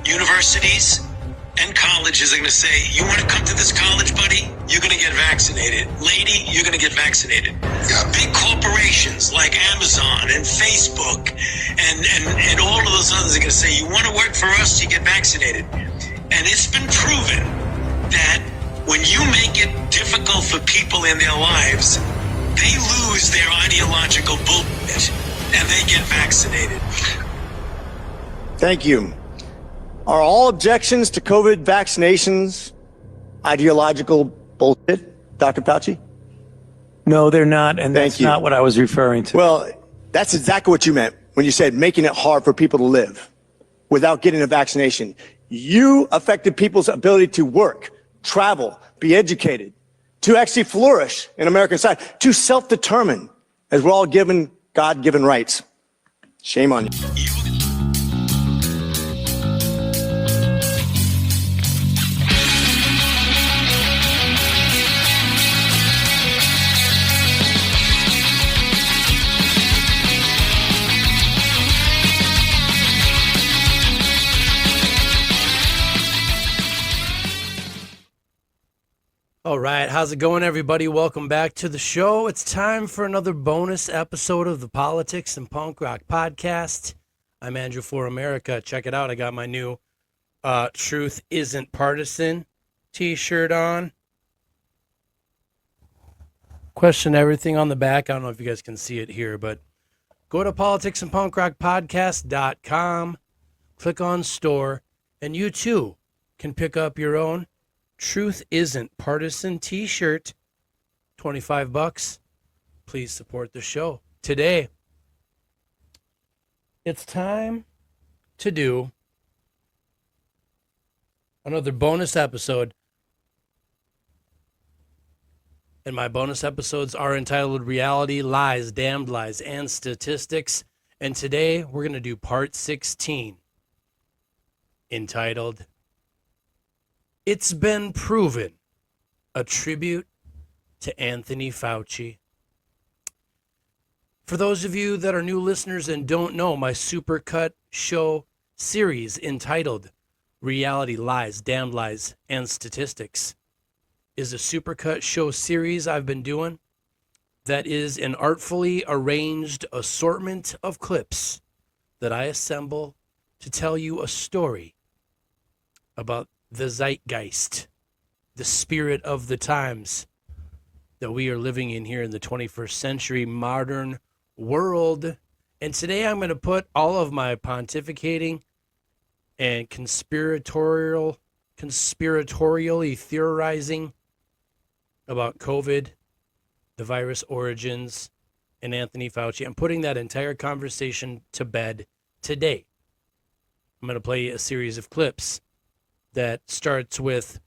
universities and colleges are going to say, you want to come to this college, buddy? You're going to get vaccinated. Lady, you're going to get vaccinated. Yeah. Big corporations like Amazon and Facebook and all of those others are going to say, you want to work for us, you get vaccinated. And it's been proven that when you make it difficult for people in their lives, they lose their ideological bullshit and they get vaccinated. Thank you. Are all objections to COVID vaccinations ideological bullshit, Dr. Fauci? No, they're not, and that's not what I was referring to. Well, that's exactly what you meant when you said making it hard for people to live without getting a vaccination. You affected people's ability to work, travel, be educated, to actually flourish in American society, to self-determine, as we're all given God-given rights. Shame on you. All right, how's it going, everybody? Welcome back to the show. It's time for another bonus episode of the Politics and Punk Rock Podcast. I'm Andrew for America. Check it out. I got my new Truth Isn't Partisan t-shirt on. Question everything on the back. I don't know if you guys can see it here, but go to politicsandpunkrockpodcast.com, click on store, and you too can pick up your own Truth Isn't Partisan t-shirt, $25. Please support the show. Today, it's time to do another bonus episode. And my bonus episodes are entitled Reality, Lies, Damned Lies, and Statistics. And today, we're going to do part 16, entitled It's Been Proven, a tribute to Anthony Fauci. For those of you that are new listeners and don't know, my supercut show series entitled Reality, Lies, Damned Lies, and Statistics is a supercut show series I've been doing that is an artfully arranged assortment of clips that I assemble to tell you a story about the zeitgeist, the spirit of the times that we are living in here in the 21st century modern world. And today I'm going to put all of my pontificating and conspiratorially theorizing about COVID, the virus origins, and Anthony Fauci. I'm putting that entire conversation to bed today. I'm going to play a series of clips that starts with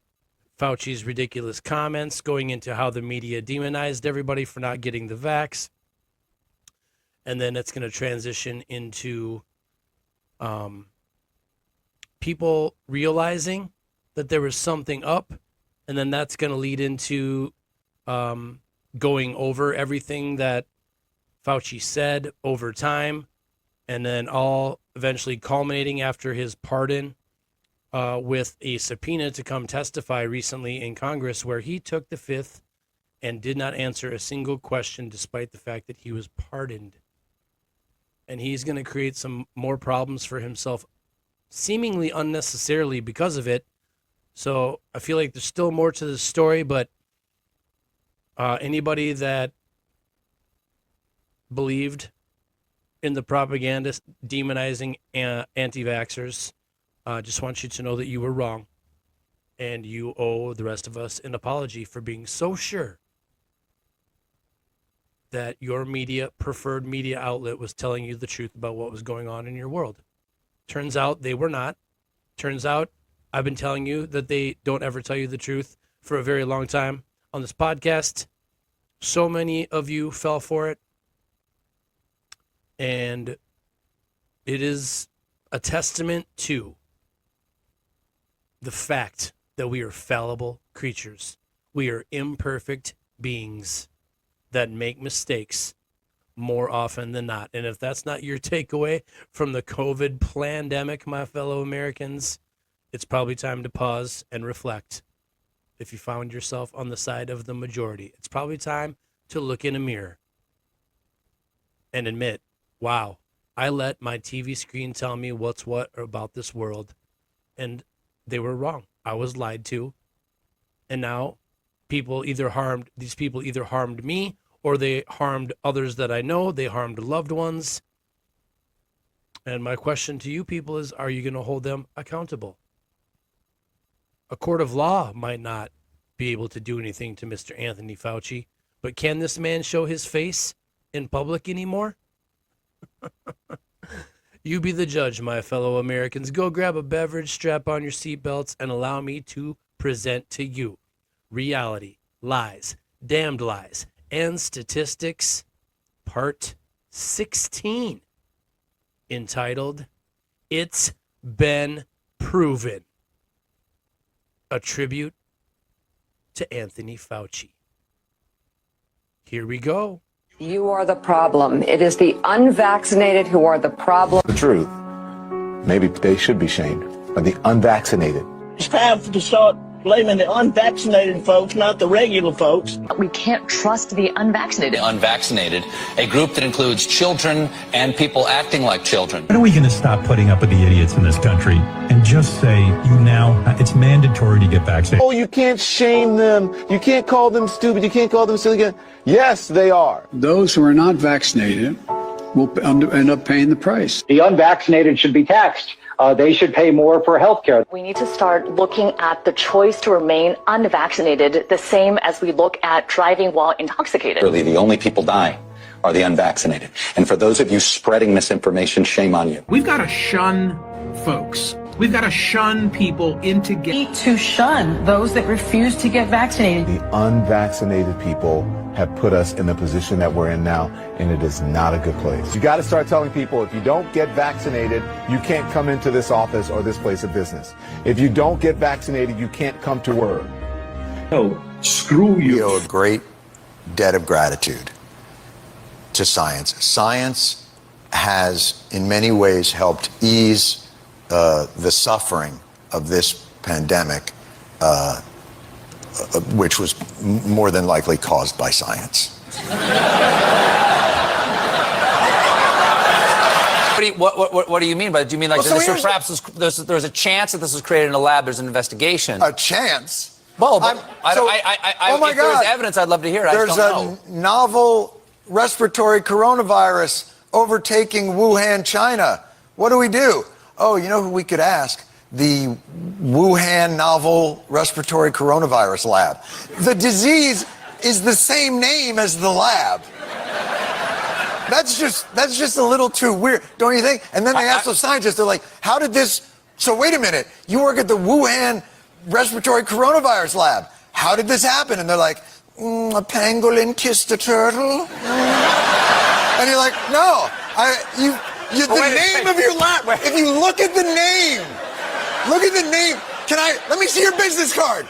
Fauci's ridiculous comments, going into how the media demonized everybody for not getting the vax. And then it's going to transition into people realizing that there was something up. And then that's going to lead into going over everything that Fauci said over time. And then all eventually culminating after his pardon with a subpoena to come testify recently in Congress, where he took the fifth and did not answer a single question despite the fact that he was pardoned. And he's going to create some more problems for himself, seemingly unnecessarily because of it. So I feel like there's still more to the story, but anybody that believed in the propaganda demonizing anti-vaxxers, just want you to know that you were wrong, and you owe the rest of us an apology for being so sure that your preferred media outlet was telling you the truth about what was going on in your world. Turns out they were not. Turns out I've been telling you that they don't ever tell you the truth for a very long time on this podcast. So many of you fell for it, and it is a testament to the fact that we are fallible creatures. We are imperfect beings that make mistakes more often than not. And if that's not your takeaway from the COVID pandemic, my fellow Americans, it's probably time to pause and reflect. If you found yourself on the side of the majority, it's probably time to look in a mirror and admit, wow, I let my TV screen tell me what's what about this world, and they were wrong. I was lied to, and now these people either harmed me, or they harmed others that I know. They harmed loved ones. And my question to you people is, are you going to hold them accountable? A court of law might not be able to do anything to Mr. Anthony Fauci, but can this man show his face in public anymore? You be the judge, my fellow Americans. Go grab a beverage, strap on your seatbelts, and allow me to present to you Reality, Lies, Damned Lies, and Statistics, Part 16, entitled, It's Been Proven. A tribute to Anthony Fauci. Here we go. You are the problem. It is the unvaccinated who are the problem. The truth. Maybe they should be shamed, but the unvaccinated. It's time to start blaming the unvaccinated folks, not the regular folks. We can't trust the unvaccinated. The unvaccinated, a group that includes children and people acting like children. When are we going to stop putting up with the idiots in this country and just say, it's mandatory to get vaccinated? Oh, you can't shame them. You can't call them stupid. You can't call them silly. Yes, they are. Those who are not vaccinated will end up paying the price. The unvaccinated should be taxed. They should pay more for health care. We need to start looking at the choice to remain unvaccinated the same as we look at driving while intoxicated. Really, the only people dying are the unvaccinated. And for those of you spreading misinformation, shame on you. We've got to shun folks. We've got to shun people into getting. To shun those that refuse to get vaccinated. The unvaccinated people have put us in the position that we're in now, and it is not a good place. You got to start telling people, if you don't get vaccinated, you can't come into this office or this place of business. If you don't get vaccinated, you can't come to work. No, screw you. We owe a great debt of gratitude to science. Science has, in many ways, helped ease the suffering of this pandemic, which was more than likely caused by science. What do you mean by that? Do you mean like perhaps there's a chance that this was created in a lab, there's an investigation? A chance? Well, but if there's evidence, I'd love to hear it. There's a novel respiratory coronavirus overtaking Wuhan, China. What do? Oh, you know who we could ask? The Wuhan novel respiratory coronavirus lab. The disease is the same name as the lab. That's just a little too weird, don't you think? And then they ask the scientists, they're like, how did this... So wait a minute, you work at the Wuhan respiratory coronavirus lab. How did this happen? And they're like, a pangolin kissed a turtle? And you're like, no, the name of your lab. If you look at the name, let me see your business card.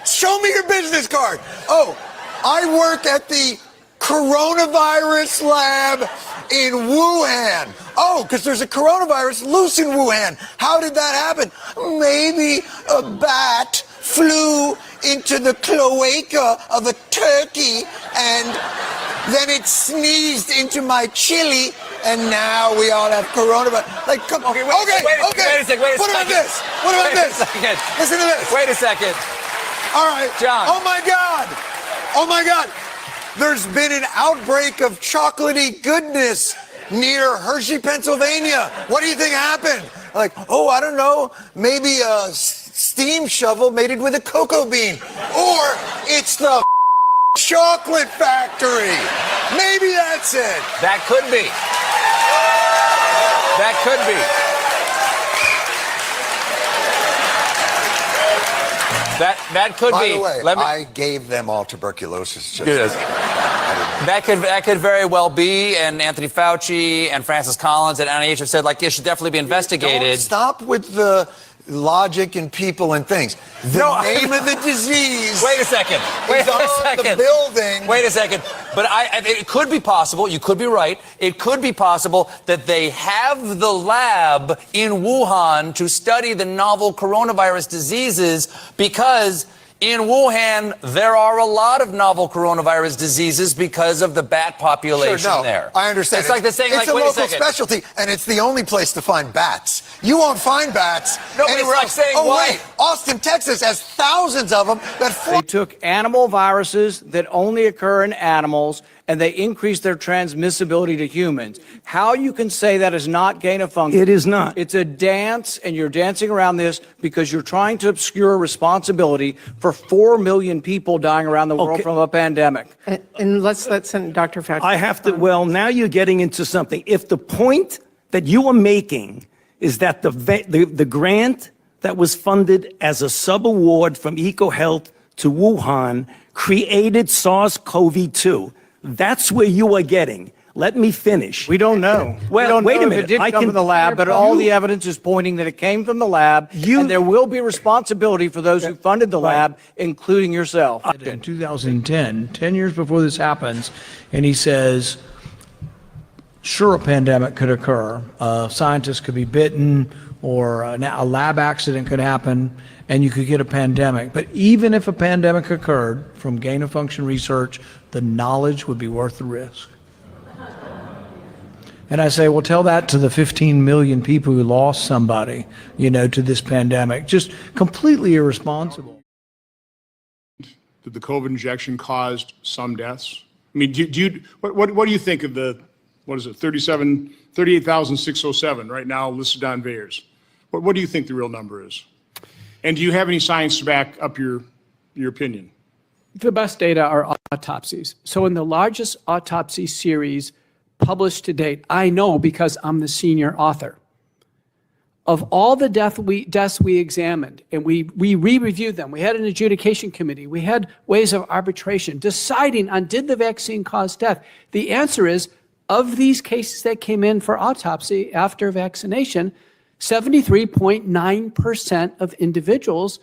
Show me your business card. Oh, I work at the coronavirus lab in Wuhan. Oh, because there's a coronavirus loose in Wuhan. How did that happen? Maybe a bat flew into the cloaca of a turkey and then it sneezed into my chili, and now we all have coronavirus. Like, come on. Okay. Wait a second. What about this? Listen to this. Wait a second. All right. John. Oh, my God. There's been an outbreak of chocolatey goodness near Hershey, Pennsylvania. What do you think happened? Like, I don't know. Maybe a steam shovel mated with a cocoa bean. Or it's the chocolate factory. Maybe that's it. That could be. That could By be. the way, I gave them all tuberculosis. That could very well be, and Anthony Fauci and Francis Collins and NIH have said, it should definitely be investigated. Don't stop with the logic in people and things. The name of the disease. Wait a second. Wait a second. The building. Wait a second. But it could be possible. You could be right. It could be possible that they have the lab in Wuhan to study the novel coronavirus diseases because in Wuhan, there are a lot of novel coronavirus diseases because of the bat population there. I understand. It's like the saying, it's like, a wait a local second. specialty, and it's the only place to find bats. You won't find bats anywhere else. Wait, Austin, Texas has thousands of them that They took animal viruses that only occur in animals, and they increased their transmissibility to humans. How you can say that is not gain of function? It is not. It's a dance, and you're dancing around this because you're trying to obscure responsibility for 4 million people dying around the world from a pandemic. And let's let Dr. Fauci. I have to, well, now you're getting into something. If the point that you are making is that the grant that was funded as a sub-award from EcoHealth to Wuhan created SARS-CoV-2, that's where you are getting. Let me finish. We don't know. Well, we don't wait know a minute. If it did come from the lab, but all the evidence is pointing that it came from the lab, and there will be responsibility for those who funded the lab, including yourself. In 2010, 10 years before this happens, and he says, sure, a pandemic could occur. Scientists could be bitten, or a lab accident could happen, and you could get a pandemic. But even if a pandemic occurred from gain-of-function research, the knowledge would be worth the risk. And I say, well, tell that to the 15 million people who lost somebody, to this pandemic. Just completely irresponsible. That the COVID injection caused some deaths? I mean, what do you think of the, 38,607 right now listed on VAERS? What do you think the real number is? And do you have any science to back up your opinion? The best data are autopsies. So in the largest autopsy series published to date, I know because I'm the senior author, of all the deaths we examined, and we re-reviewed them. We had an adjudication committee. We had ways of arbitration deciding on did the vaccine cause death. The answer is, of these cases that came in for autopsy after vaccination, 73.9% of individuals,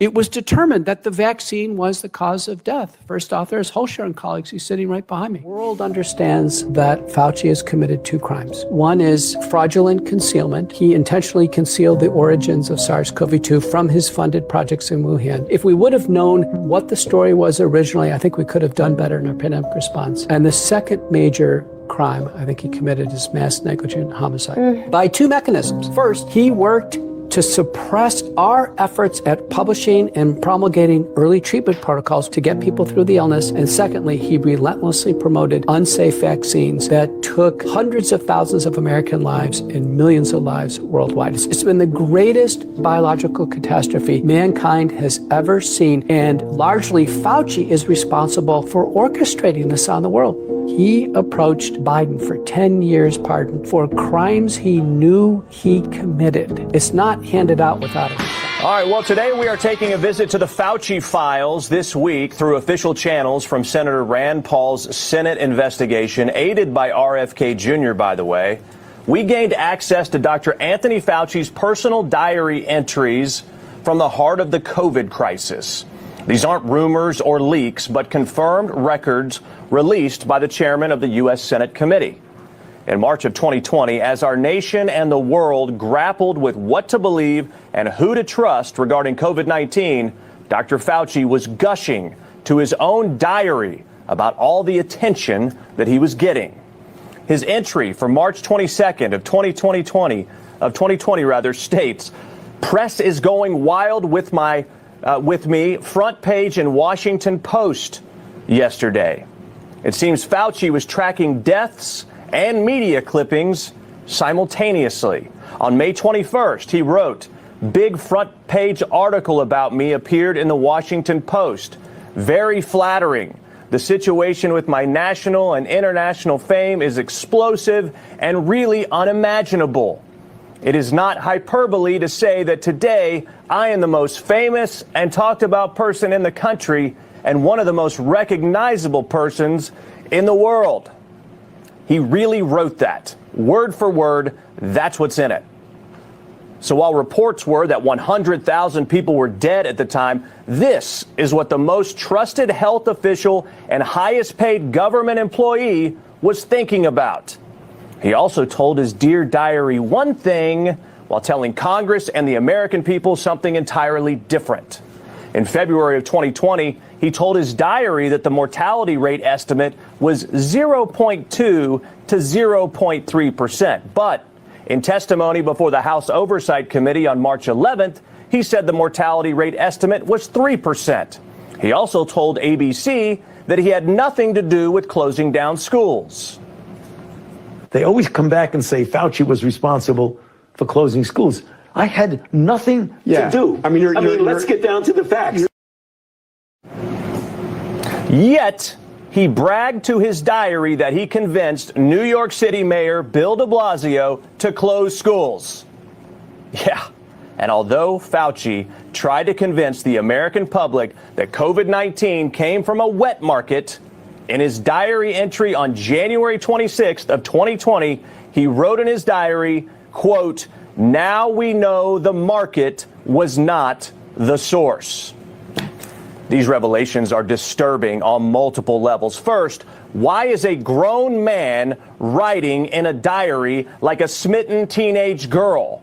it was determined that the vaccine was the cause of death. First author is Holscher and colleagues. He's sitting right behind me. The world understands that Fauci has committed 2 crimes. One is fraudulent concealment. He intentionally concealed the origins of SARS-CoV-2 from his funded projects in Wuhan. If we would have known what the story was originally, I think we could have done better in our pandemic response. And the second major crime I think he committed is mass negligent homicide by 2 mechanisms. First, he worked to suppress our efforts at publishing and promulgating early treatment protocols to get people through the illness. And secondly, he relentlessly promoted unsafe vaccines that took hundreds of thousands of American lives and millions of lives worldwide. It's been the greatest biological catastrophe mankind has ever seen. And largely, Fauci is responsible for orchestrating this on the world. He approached Biden for 10 years pardon for crimes he knew he committed. It's not handed out without a response. All right, well, today we are taking a visit to the Fauci files this week through official channels from Senator Rand Paul's Senate investigation, aided by RFK Jr., by the way. We gained access to Dr. Anthony Fauci's personal diary entries from the heart of the COVID crisis. These aren't rumors or leaks, but confirmed records released by the chairman of the U.S. Senate committee. In March of 2020, as our nation and the world grappled with what to believe and who to trust regarding COVID-19, Dr. Fauci was gushing to his own diary about all the attention that he was getting. His entry for March 22nd of 2020 states, "Press is going wild with me, front page in Washington Post yesterday." It seems Fauci was tracking deaths and media clippings simultaneously. On May 21st, he wrote, "Big front page article about me appeared in the Washington Post. Very flattering. The situation with my national and international fame is explosive and really unimaginable. It is not hyperbole to say that today I am the most famous and talked about person in the country and one of the most recognizable persons in the world." He really wrote that. Word for word, that's what's in it. So while reports were that 100,000 people were dead at the time, this is what the most trusted health official and highest paid government employee was thinking about. He also told his Dear Diary one thing while telling Congress and the American people something entirely different. In February of 2020, he told his diary that the mortality rate estimate was 0.2 to 0.3%. But in testimony before the House Oversight Committee on March 11th, he said the mortality rate estimate was 3%. He also told ABC that he had nothing to do with closing down schools. They always come back and say Fauci was responsible for closing schools. I had nothing to do. I mean, let's get down to the facts. Yet, he bragged to his diary that he convinced New York City Mayor Bill de Blasio to close schools. Yeah, and although Fauci tried to convince the American public that COVID-19 came from a wet market, in his diary entry on January 26th of 2020, he wrote in his diary, quote, "Now we know the market was not the source." These revelations are disturbing on multiple levels. First, why is a grown man writing in a diary like a smitten teenage girl?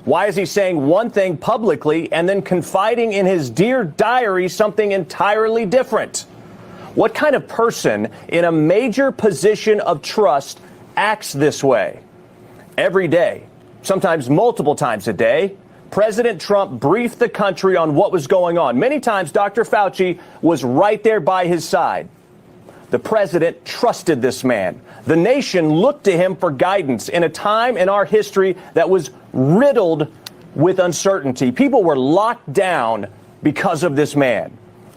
Why is he saying one thing publicly and then confiding in his Dear Diary something entirely different? What kind of person in a major position of trust acts this way? Every day, sometimes multiple times a day, President Trump briefed the country on what was going on. Many times, Dr. Fauci was right there by his side. The president trusted this man. The nation looked to him for guidance in a time in our history that was riddled with uncertainty. People were locked down because of this man.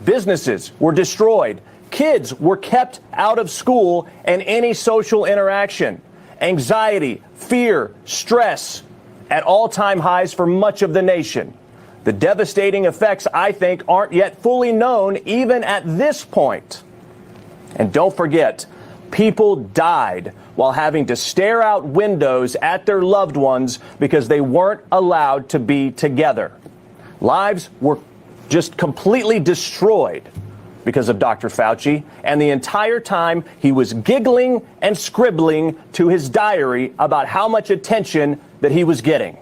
Businesses were destroyed. Kids were kept out of school and any social interaction. Anxiety, fear, stress at all-time highs for much of the nation. The devastating effects, I think, aren't yet fully known even at this point. And don't forget, people died while having to stare out windows at their loved ones because they weren't allowed to be together. Lives were just completely destroyed because of Dr. Fauci, and the entire time he was giggling and scribbling to his diary about how much attention that he was getting.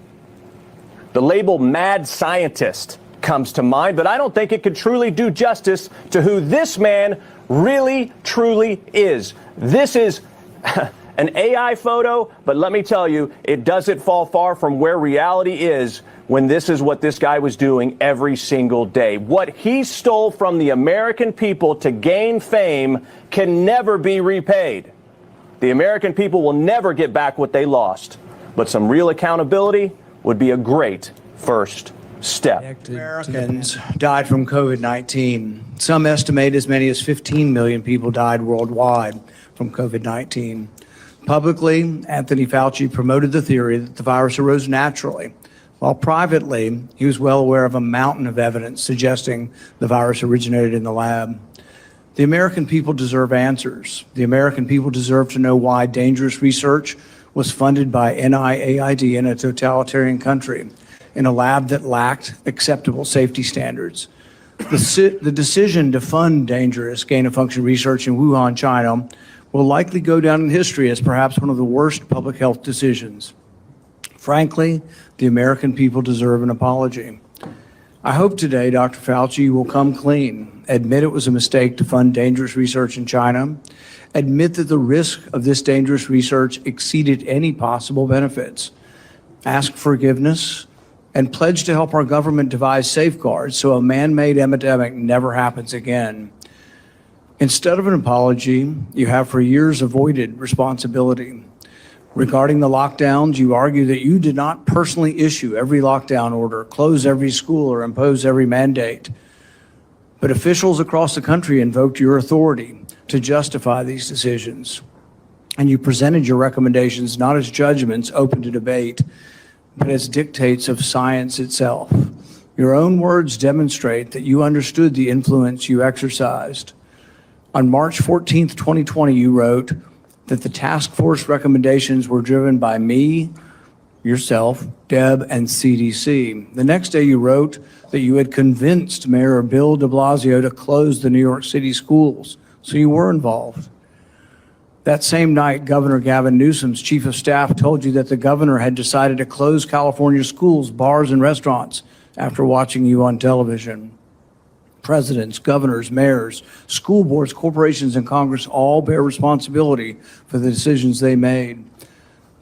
The label mad scientist comes to mind, but I don't think it could truly do justice to who this man really, truly is. This is an AI photo, but let me tell you, it doesn't fall far from where reality is when this is what this guy was doing every single day. What he stole from the American people to gain fame can never be repaid. The American people will never get back what they lost, but some real accountability would be a great first step. Americans died from COVID-19. Some estimate as many as 15 million people died worldwide from COVID-19. Publicly, Anthony Fauci promoted the theory that the virus arose naturally, while privately, he was well aware of a mountain of evidence suggesting the virus originated in the lab. The American people deserve answers. The American people deserve to know why dangerous research was funded by NIAID in a totalitarian country, in a lab that lacked acceptable safety standards. The decision to fund dangerous gain-of-function research in Wuhan, China, will likely go down in history as perhaps one of the worst public health decisions. Frankly, the American people deserve an apology. I hope today Dr. Fauci will come clean, admit it was a mistake to fund dangerous research in China, admit that the risk of this dangerous research exceeded any possible benefits, ask forgiveness, and pledge to help our government devise safeguards so a man-made epidemic never happens again. Instead of an apology, you have for years avoided responsibility. Regarding the lockdowns, you argue that you did not personally issue every lockdown order, close every school, or impose every mandate. But officials across the country invoked your authority to justify these decisions. And you presented your recommendations not as judgments open to debate, but as dictates of science itself. Your own words demonstrate that you understood the influence you exercised. On March 14th, 2020, you wrote that the task force recommendations were driven by me, yourself, Deb, and CDC. The next day you wrote that you had convinced Mayor Bill de Blasio to close the New York City schools, so you were involved. That same night, Governor Gavin Newsom's chief of staff told you that the governor had decided to close California schools, bars, and restaurants after watching you on television. Presidents, governors, mayors, school boards, corporations, and Congress all bear responsibility for the decisions they made.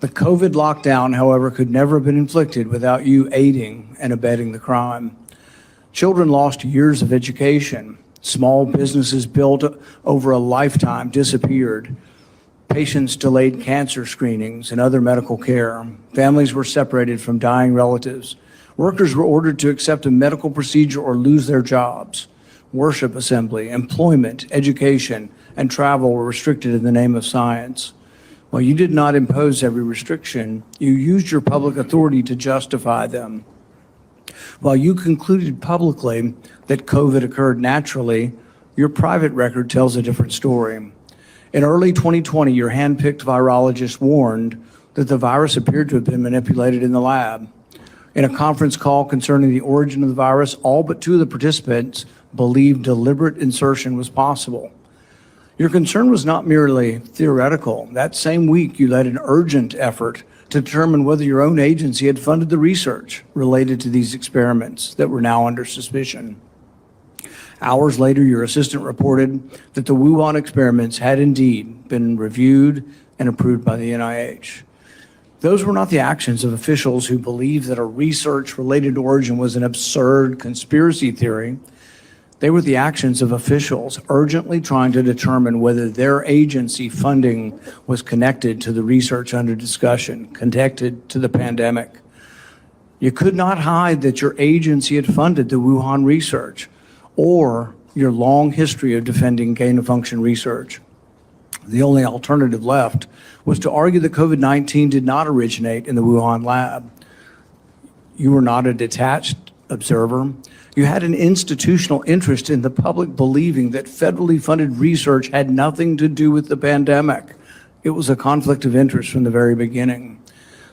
The COVID lockdown, however, could never have been inflicted without you aiding and abetting the crime. Children lost years of education. Small businesses built over a lifetime disappeared. Patients delayed cancer screenings and other medical care. Families were separated from dying relatives. Workers were ordered to accept a medical procedure or lose their jobs. Worship assembly, employment, education, and travel were restricted in the name of science. While you did not impose every restriction, you used your public authority to justify them. While you concluded publicly that COVID occurred naturally, your private record tells a different story. In early 2020, your hand-picked virologist warned that the virus appeared to have been manipulated in the lab. In a conference call concerning the origin of the virus, all but 2 of the participants believed deliberate insertion was possible. Your concern was not merely theoretical. That same week, you led an urgent effort to determine whether your own agency had funded the research related to these experiments that were now under suspicion. Hours later, your assistant reported that the Wuhan experiments had indeed been reviewed and approved by the NIH. Those were not the actions of officials who believed that a research-related origin was an absurd conspiracy theory. They were the actions of officials urgently trying to determine whether their agency funding was connected to the research under discussion, connected to the pandemic. You could not hide that your agency had funded the Wuhan research or your long history of defending gain-of-function research. The only alternative left was to argue that COVID-19 did not originate in the Wuhan lab. You were not a detached observer. You had an institutional interest in the public believing that federally funded research had nothing to do with the pandemic. It was a conflict of interest from the very beginning.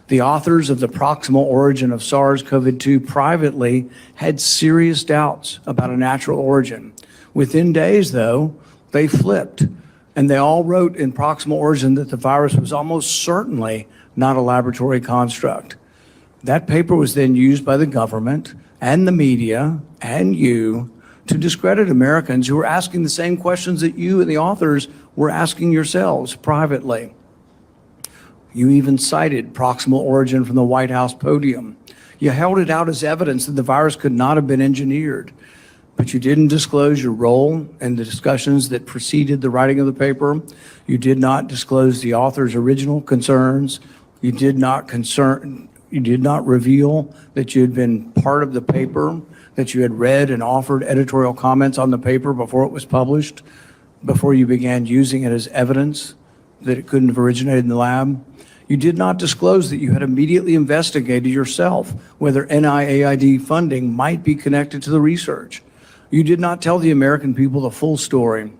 The authors of the proximal origin of SARS-CoV-2 privately had serious doubts about a natural origin. Within days, though, they flipped, and they all wrote in proximal origin that the virus was almost certainly not a laboratory construct. That paper was then used by the government and the media and you to discredit Americans who were asking the same questions that you and the authors were asking yourselves privately. You even cited proximal origin from the White House podium. You held it out as evidence that the virus could not have been engineered, but you didn't disclose your role in the discussions that preceded the writing of the paper. You did not disclose the author's original concerns. You did not reveal that you had been part of the paper, that you had read and offered editorial comments on the paper before it was published, before you began using it as evidence that it couldn't have originated in the lab. You did not disclose that you had immediately investigated yourself whether NIAID funding might be connected to the research. You did not tell the American people the full story.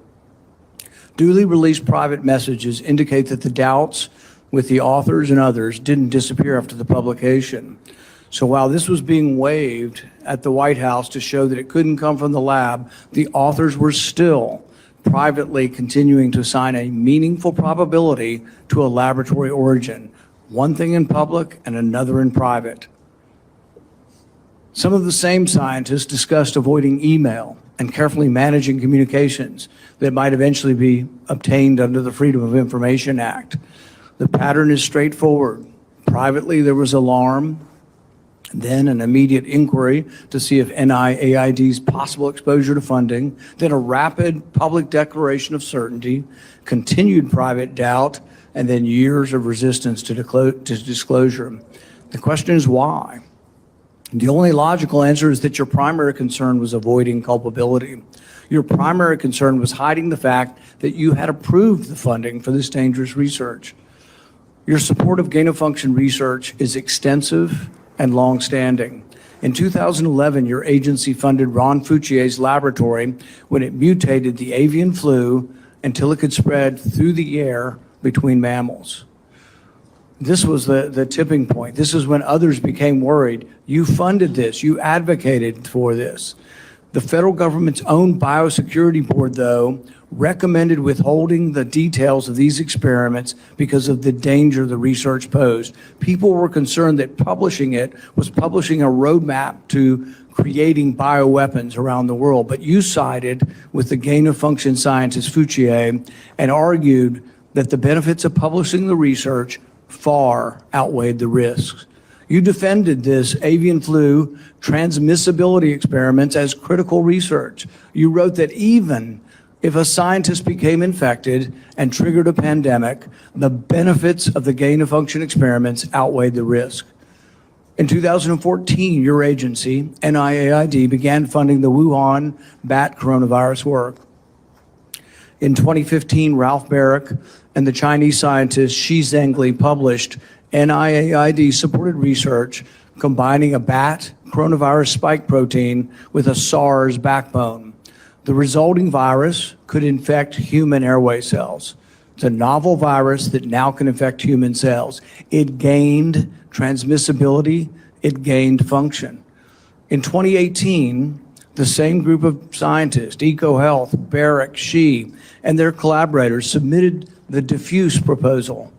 Duly released private messages indicate that the doubts with the authors and others didn't disappear after the publication. So while this was being waved at the White House to show that it couldn't come from the lab, the authors were still privately continuing to assign a meaningful probability to a laboratory origin, one thing in public and another in private. Some of the same scientists discussed avoiding email and carefully managing communications that might eventually be obtained under the Freedom of Information Act. The pattern is straightforward. Privately, there was alarm, then an immediate inquiry to see if NIAID's possible exposure to funding, then a rapid public declaration of certainty, continued private doubt, and then years of resistance to disclosure. The question is why? The only logical answer is that your primary concern was avoiding culpability. Your primary concern was hiding the fact that you had approved the funding for this dangerous research. Your support of gain-of-function research is extensive and long-standing. In 2011, your agency funded Ron Fauci's laboratory when it mutated the avian flu until it could spread through the air between mammals. this was the tipping point. This is when others became worried. You funded this. You advocated for this. The federal government's own biosecurity board, though, recommended withholding the details of these experiments because of the danger the research posed. People were concerned that publishing it was publishing a roadmap to creating bioweapons around the world. But you sided with the gain-of-function scientist Fauci and argued that the benefits of publishing the research far outweighed the risks. You defended this avian flu transmissibility experiments as critical research. You wrote that even if a scientist became infected and triggered a pandemic, the benefits of the gain-of-function experiments outweighed the risk. In 2014, your agency, NIAID, began funding the Wuhan bat coronavirus work. In 2015, Ralph Barrick and the Chinese scientist Shi Zhengli published NIAID-supported research combining a bat coronavirus spike protein with a SARS backbone. The resulting virus could infect human airway cells. It's a novel virus that now can infect human cells. It gained transmissibility, it gained function. In 2018, the same group of scientists, EcoHealth, Barrick, Shi, and their collaborators submitted the diffuse proposal,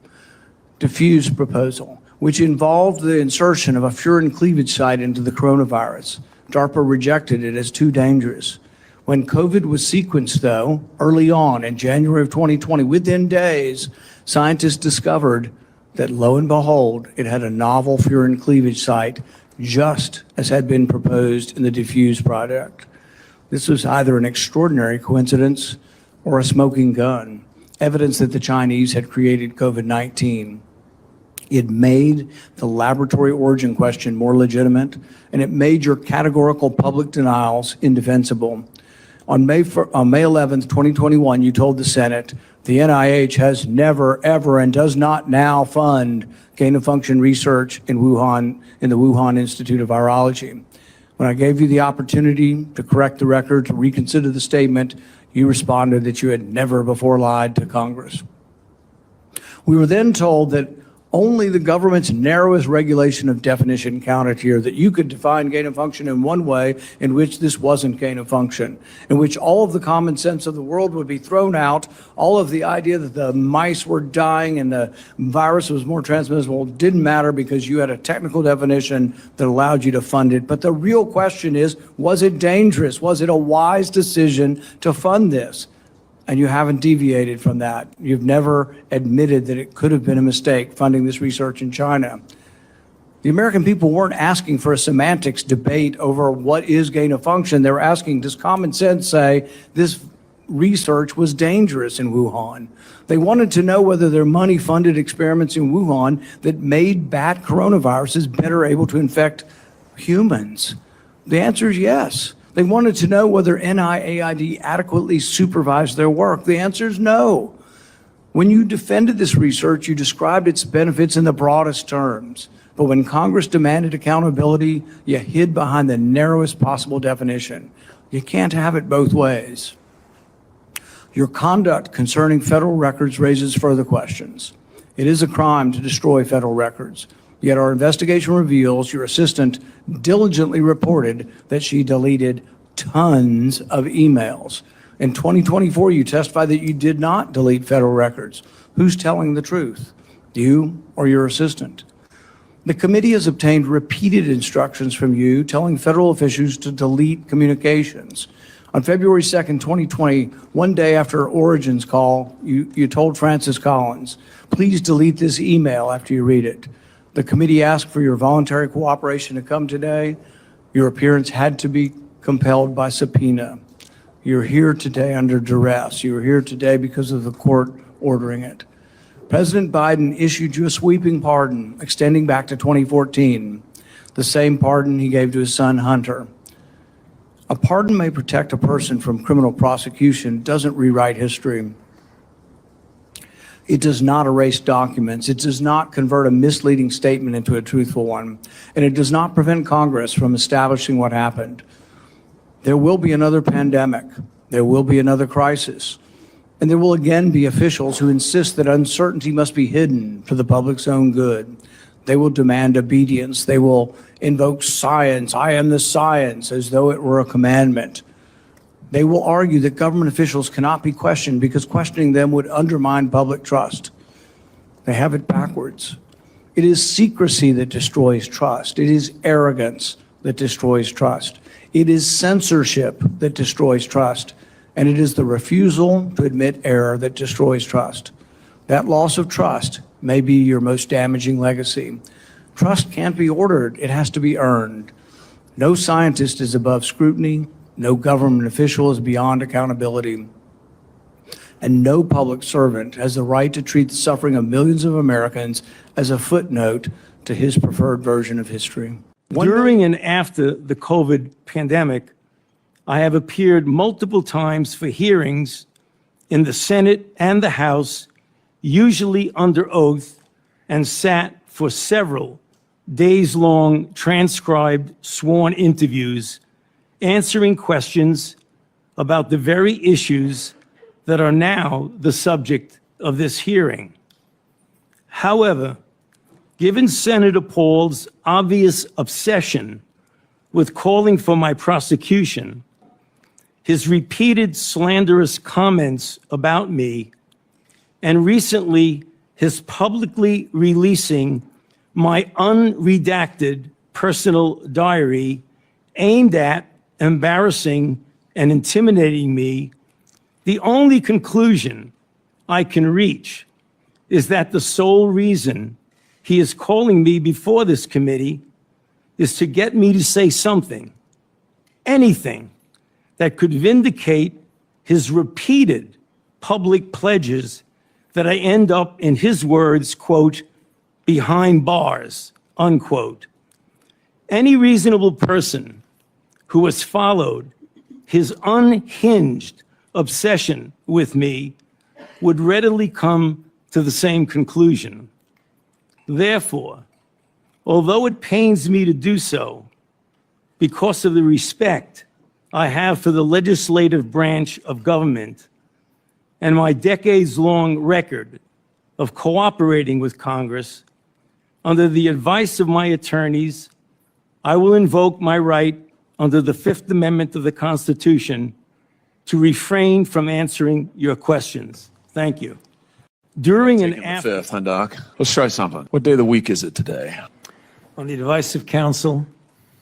which involved the insertion of a furin cleavage site into the coronavirus. DARPA rejected it as too dangerous. When COVID was sequenced, though, early on in January of 2020, within days, scientists discovered that, lo and behold, it had a novel furin cleavage site, just as had been proposed in the diffuse project. This was either an extraordinary coincidence or a smoking gun, evidence that the Chinese had created COVID-19. It made the laboratory origin question more legitimate, and it made your categorical public denials indefensible. On May 11th, 2021, you told the Senate, the NIH has never, ever, and does not now fund gain-of-function research in Wuhan, in the Wuhan Institute of Virology. When I gave you the opportunity to correct the record, to reconsider the statement, you responded that you had never before lied to Congress. We were then told that only the government's narrowest regulation of definition counted here, that you could define gain of function in one way in which this wasn't gain of function, in which all of the common sense of the world would be thrown out, all of the idea that the mice were dying and the virus was more transmissible didn't matter because you had a technical definition that allowed you to fund it. But the real question is, was it dangerous? Was it a wise decision to fund this? And you haven't deviated from that. You've never admitted that it could have been a mistake funding this research in China. The American people weren't asking for a semantics debate over what is gain of function. They were asking, does common sense say this research was dangerous in Wuhan? They wanted to know whether their money funded experiments in Wuhan that made bat coronaviruses better able to infect humans. The answer is yes. They wanted to know whether NIAID adequately supervised their work. The answer is no. When you defended this research, you described its benefits in the broadest terms. But when Congress demanded accountability, you hid behind the narrowest possible definition. You can't have it both ways. Your conduct concerning federal records raises further questions. It is a crime to destroy federal records. Yet our investigation reveals your assistant diligently reported that she deleted tons of emails. In 2024, you testified that you did not delete federal records. Who's telling the truth, you or your assistant? The committee has obtained repeated instructions from you telling federal officials to delete communications. On February 2nd, 2020, one day after Origin's call, you told Francis Collins, please delete this email after you read it. The committee asked for your voluntary cooperation to come today. Your appearance had to be compelled by subpoena. You're here today under duress. You're here today because of the court ordering it. President Biden issued you a sweeping pardon extending back to 2014, the same pardon he gave to his son Hunter. A pardon may protect a person from criminal prosecution, doesn't rewrite history. It does not erase documents. It does not convert a misleading statement into a truthful one. And it does not prevent Congress from establishing what happened. There will be another pandemic. There will be another crisis. And there will again be officials who insist that uncertainty must be hidden for the public's own good. They will demand obedience. They will invoke science. I am the science, as though it were a commandment. They will argue that government officials cannot be questioned because questioning them would undermine public trust. They have it backwards. It is secrecy that destroys trust. It is arrogance that destroys trust. It is censorship that destroys trust. And it is the refusal to admit error that destroys trust. That loss of trust may be your most damaging legacy. Trust can't be ordered. It has to be earned. No scientist is above scrutiny. No government official is beyond accountability. And no public servant has the right to treat the suffering of millions of Americans as a footnote to his preferred version of history. During and after the COVID pandemic, I have appeared multiple times for hearings in the Senate and the House, usually under oath, and sat for several days-long transcribed sworn interviews, answering questions about the very issues that are now the subject of this hearing. However, given Senator Paul's obvious obsession with calling for my prosecution, his repeated slanderous comments about me, and recently his publicly releasing my unredacted personal diary aimed at embarrassing and intimidating me, the only conclusion I can reach is that the sole reason he is calling me before this committee is to get me to say something, anything, that could vindicate his repeated public pledges that I end up, in his words, quote, behind bars, unquote. Any reasonable person who has followed his unhinged obsession with me would readily come to the same conclusion. Therefore, although it pains me to do so, because of the respect I have for the legislative branch of government and my decades-long record of cooperating with Congress, under the advice of my attorneys, I will invoke my right under the Fifth Amendment of the Constitution to refrain from answering your questions. Thank you. During and after... Fifth, huh, Doc? Let's try something. What day of the week is it today? On the advice of counsel,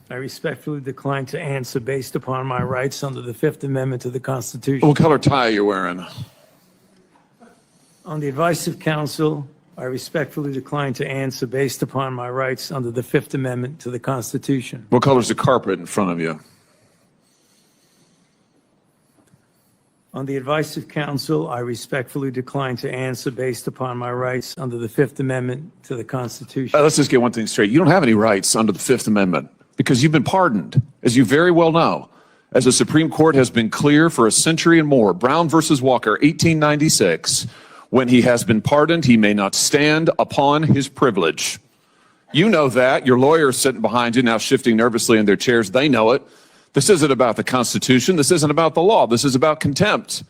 I respectfully decline to answer based upon my rights under the Fifth Amendment to the Constitution. What color tie are you wearing? On the advice of counsel, I respectfully decline to answer based upon my rights under the Fifth Amendment to the Constitution. What color is the carpet in front of you? On the advice of counsel, I respectfully decline to answer based upon my rights under the Fifth Amendment to the Constitution. Let's just get one thing straight. You don't have any rights under the Fifth Amendment because you've been pardoned, as you very well know. As the Supreme Court has been clear for a century and more, Brown versus Walker, 1896, when he has been pardoned, he may not stand upon his privilege. You know that. Your lawyers sitting behind you now shifting nervously in their chairs. They know it. This isn't about the Constitution. This isn't about the law. This is about contempt.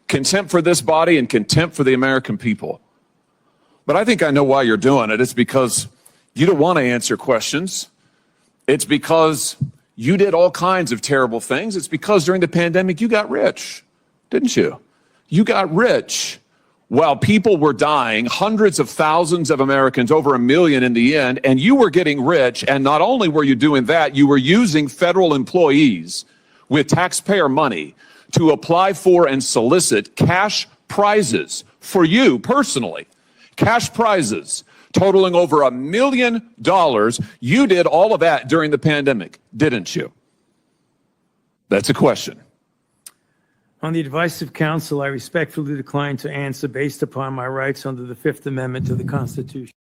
Contempt for this body and contempt for the American people. But I think I know why you're doing it. It's because you don't want to answer questions. It's because you did all kinds of terrible things. It's because during the pandemic, you got rich, didn't you? You got rich while people were dying, hundreds of thousands of Americans, over 1 million in the end, and you were getting rich. And not only were you doing that, you were using federal employees with taxpayer money to apply for and solicit cash prizes for you personally, cash prizes totaling over $1 million. You did all of that during the pandemic, didn't you? That's a question. On the advice of counsel, I respectfully decline to answer based upon my rights under the Fifth Amendment to the Constitution.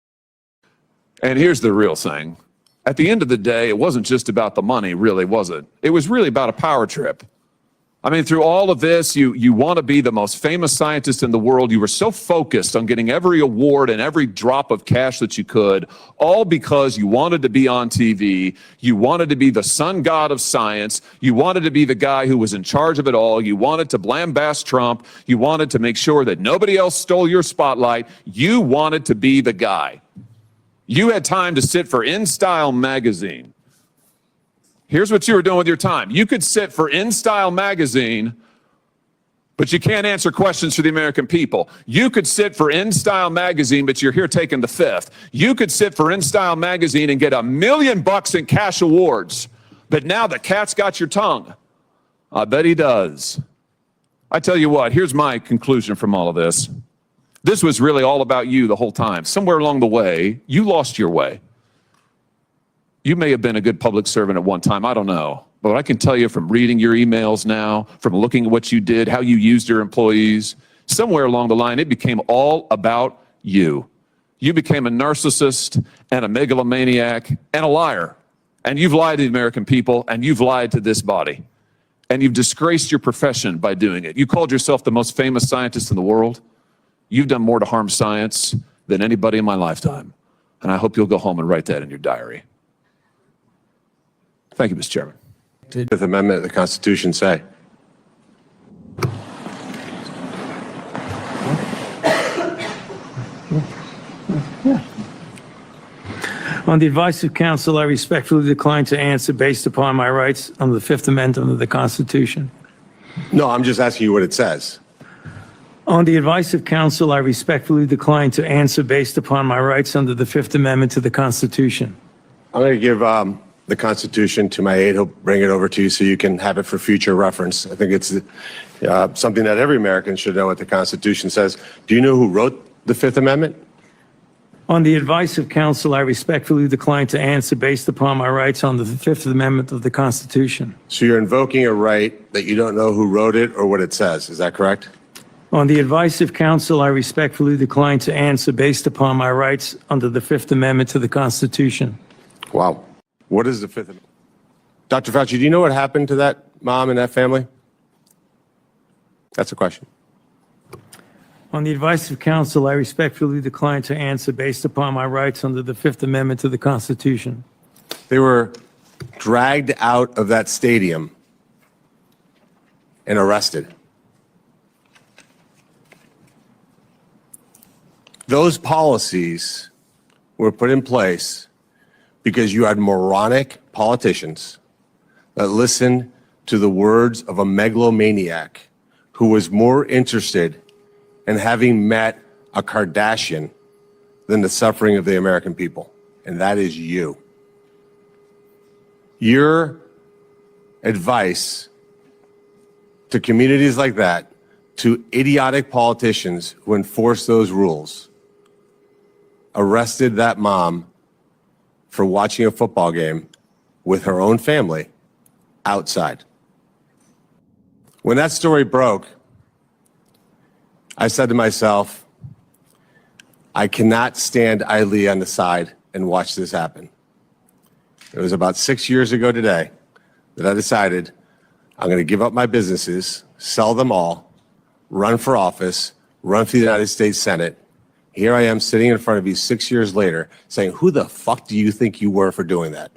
And here's the real thing. At the end of the day, it wasn't just about the money, really, was it? It was really about a power trip. I mean, through all of this, you want to be the most famous scientist in the world. You were so focused on getting every award and every drop of cash that you could, all because you wanted to be on TV. You wanted to be the sun god of science. You wanted to be the guy who was in charge of it all. You wanted to blambast Trump. You wanted to make sure that nobody else stole your spotlight. You wanted to be the guy. You had time to sit for InStyle magazine. Here's what you were doing with your time. You could sit for InStyle magazine, but you can't answer questions for the American people. You could sit for InStyle magazine, but you're here taking the fifth. You could sit for InStyle magazine and get $1 million in cash awards, but now the cat's got your tongue. I bet he does. I tell you what, here's my conclusion from all of this. This was really all about you the whole time. Somewhere along the way, you lost your way. You may have been a good public servant at one time, I don't know. But I can tell you from reading your emails now, from looking at what you did, how you used your employees, somewhere along the line, it became all about you. You became a narcissist and a megalomaniac and a liar. And you've lied to the American people, and you've lied to this body. And you've disgraced your profession by doing it. You called yourself the most famous scientist in the world. You've done more to harm science than anybody in my lifetime. And I hope you'll go home and write that in your diary. Thank you, Mr. Chairman. Did the Fifth Amendment of the Constitution say? On the advice of counsel, I respectfully decline to answer based upon my rights under the Fifth Amendment of the Constitution. No, I'm just asking you what it says. On the advice of counsel, I respectfully decline to answer based upon my rights under the Fifth Amendment to the Constitution. I'm going to give the Constitution to my aide. He'll bring it over to you so you can have it for future reference. I think it's something that every American should know what the Constitution says. Do you know who wrote the Fifth Amendment? On the advice of counsel, I respectfully decline to answer based upon my rights under the Fifth Amendment of the Constitution. So you're invoking a right that you don't know who wrote it or what it says. Is that correct? On the advice of counsel, I respectfully decline to answer based upon my rights under the Fifth Amendment to the Constitution. Wow. What is the Fifth Amendment? Dr. Fauci, do you know what happened to that mom and that family? That's a question. On the advice of counsel, I respectfully decline to answer based upon my rights under the Fifth Amendment to the Constitution. They were dragged out of that stadium and arrested. Those policies were put in place because you had moronic politicians that listened to the words of a megalomaniac who was more interested in having met a Kardashian than the suffering of the American people. And that is you. Your advice to communities like that, to idiotic politicians who enforce those rules, arrested that mom for watching a football game with her own family outside. When that story broke, I said to myself, I cannot stand idly on the side and watch this happen. It was about 6 years ago today that I decided I'm going to give up my businesses, sell them all, run for office, run for the United States Senate. Here I am sitting in front of you 6 years later saying, who the fuck do you think you were for doing that?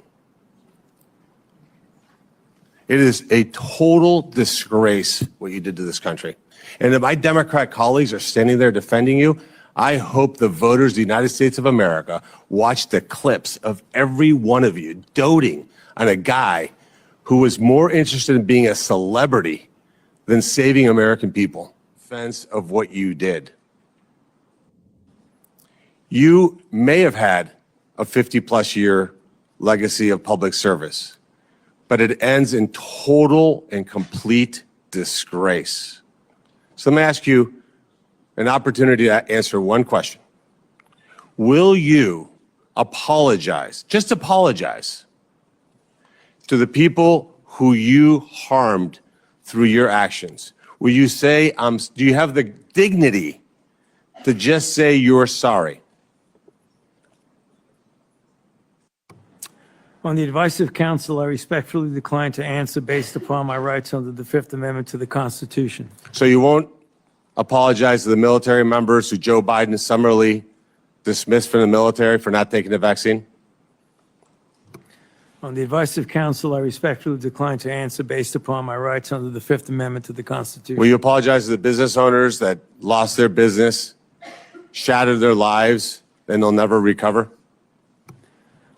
It is a total disgrace what you did to this country. And if my Democrat colleagues are standing there defending you, I hope the voters of the United States of America watch the clips of every one of you doting on a guy who was more interested in being a celebrity than saving American people. Defense of what you did. You may have had a 50-plus year legacy of public service, but it ends in total and complete disgrace. So let me ask you an opportunity to answer one question. Will you apologize, just apologize, to the people who you harmed through your actions? Will you say, do you have the dignity to just say you're sorry? On the advice of counsel, I respectfully decline to answer based upon my rights under the Fifth Amendment to the Constitution. So you won't apologize to the military members who Joe Biden summarily dismissed from the military for not taking the vaccine? On the advice of counsel, I respectfully decline to answer based upon my rights under the Fifth Amendment to the Constitution. Will you apologize to the business owners that lost their business, shattered their lives, and they'll never recover?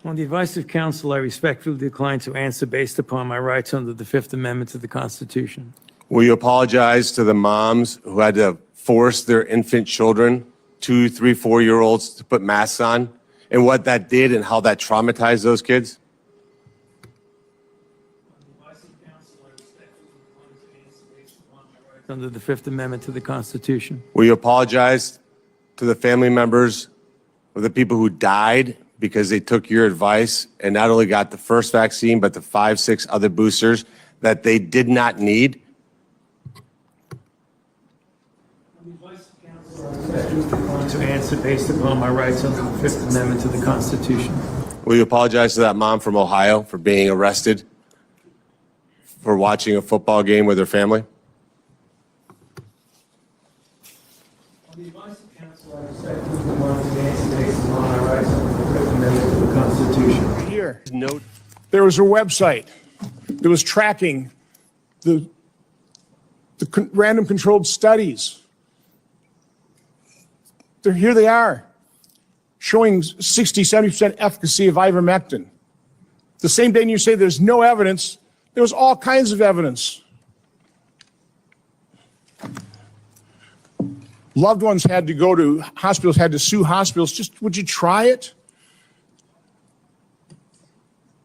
On the advice of counsel, I respectfully decline to answer based upon my rights under the Fifth Amendment to the Constitution. Will you apologize to the moms who had to force their infant children, 2, 3, 4-year-olds, to put masks on, and what that did and how that traumatized those kids? Under the Fifth Amendment to the Constitution. Will you apologize to the family members of the people who died because they took your advice and not only got the first vaccine, but the 5, 6 other boosters that they did not need? To answer based upon my rights under the Fifth Amendment to the Constitution. Will you apologize to that mom from Ohio for being arrested for watching a football game with her family? On the advice of counsel, I respectfully decline to answer based upon my rights under the Fifth Amendment to the Constitution. Here, there was a website that was tracking the random controlled studies. Here they are, showing 60, 70% efficacy of ivermectin. The same day you say there's no evidence, there was all kinds of evidence. Loved ones had to go to hospitals, had to sue hospitals. Just, would you try it?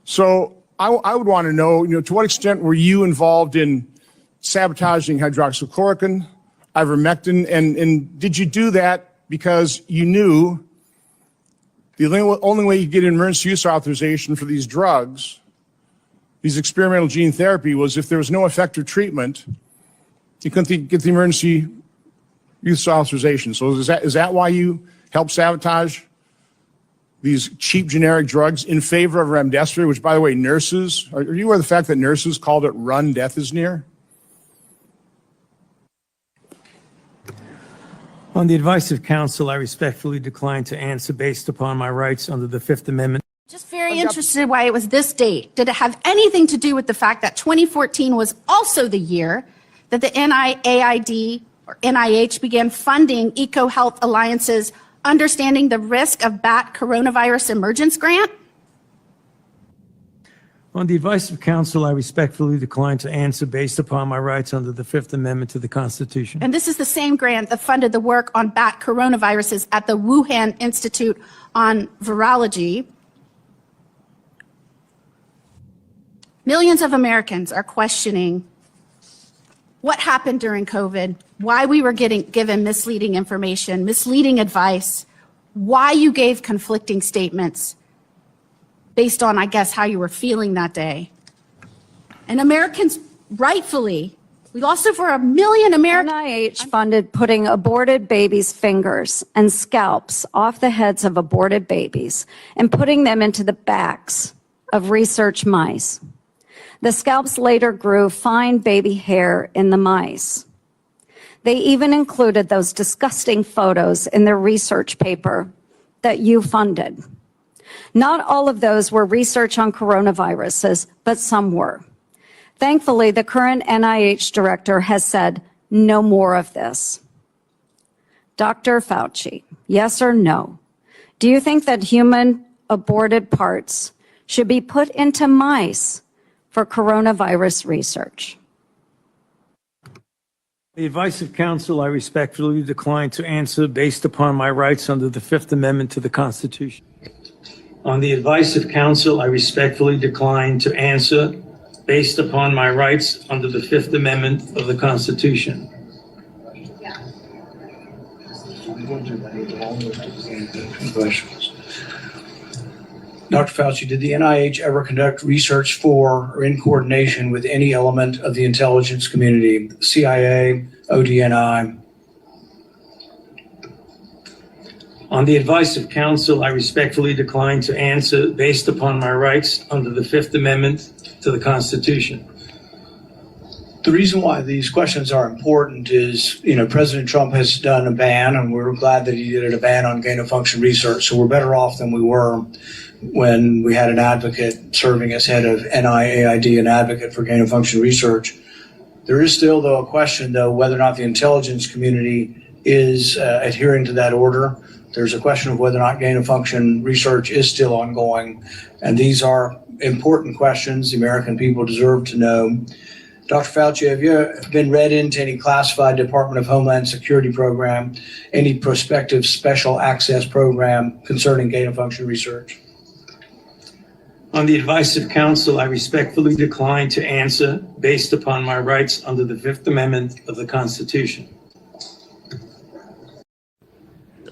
So I would want to know, to what extent were you involved in sabotaging hydroxychloroquine, ivermectin, and did you do that because you knew the only way you get emergency use authorization for these drugs, these experimental gene therapy, was if there was no effective treatment, you couldn't get the emergency use authorization. So is that why you helped sabotage these cheap generic drugs in favor of remdesivir, which, by the way, nurses, are you aware of the fact that nurses called it run, death is near? On the advice of counsel, I respectfully decline to answer based upon my rights under the Fifth Amendment. Just very interested why it was this date. Did it have anything to do with the fact that 2014 was also the year that the NIAID or NIH began funding EcoHealth Alliance's Understanding the Risk of Bat Coronavirus Emergence Grant? On the advice of counsel, I respectfully decline to answer based upon my rights under the Fifth Amendment to the Constitution. And this is the same grant that funded the work on bat coronaviruses at the Wuhan Institute on Virology. Millions of Americans are questioning what happened during COVID, why we were given misleading information, misleading advice, why you gave conflicting statements based on, I guess, how you were feeling that day. And Americans, rightfully, we lost over 1 million Americans. NIH funded putting aborted babies' fingers and scalps off the heads of aborted babies and putting them into the backs of research mice. The scalps later grew fine baby hair in the mice. They even included those disgusting photos in their research paper that you funded. Not all of those were research on coronaviruses, but some were. Thankfully, the current NIH director has said no more of this. Dr. Fauci, yes or no? Do you think that human aborted parts should be put into mice for coronavirus research? The advice of counsel, I respectfully decline to answer based upon my rights under the Fifth Amendment to the Constitution. On the advice of counsel, I respectfully decline to answer based upon my rights under the Fifth Amendment of the Constitution. Dr. Fauci, did the NIH ever conduct research for or in coordination with any element of the intelligence community, CIA, ODNI? On the advice of counsel, I respectfully decline to answer based upon my rights under the Fifth Amendment to the Constitution. The reason why these questions are important is, President Trump has done a ban, and we're glad that he did a ban on gain-of-function research. So we're better off than we were when we had an advocate serving as head of NIAID, an advocate for gain-of-function research. There is still, though, a question, though, whether or not the intelligence community is adhering to that order. There's a question of whether or not gain-of-function research is still ongoing. And these are important questions the American people deserve to know. Dr. Fauci, have you been read into any classified Department of Homeland Security program, any prospective special access program concerning gain-of-function research? On the advice of counsel, I respectfully decline to answer based upon my rights under the Fifth Amendment of the Constitution.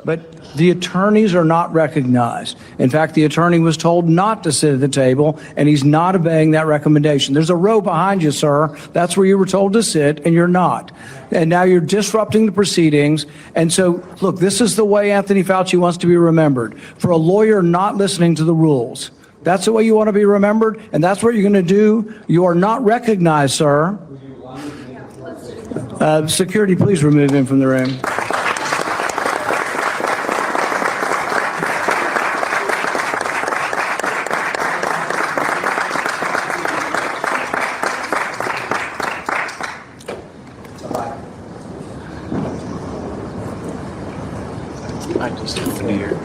But the attorneys are not recognized. In fact, the attorney was told not to sit at the table, and he's not obeying that recommendation. There's a row behind you, sir. That's where you were told to sit, and you're not. And now you're disrupting the proceedings. And so, look, this is the way Anthony Fauci wants to be remembered. For a lawyer not listening to the rules. That's the way you want to be remembered, and that's what you're going to do. You are not recognized, sir. Security, please remove him from the room. I just happened to hear.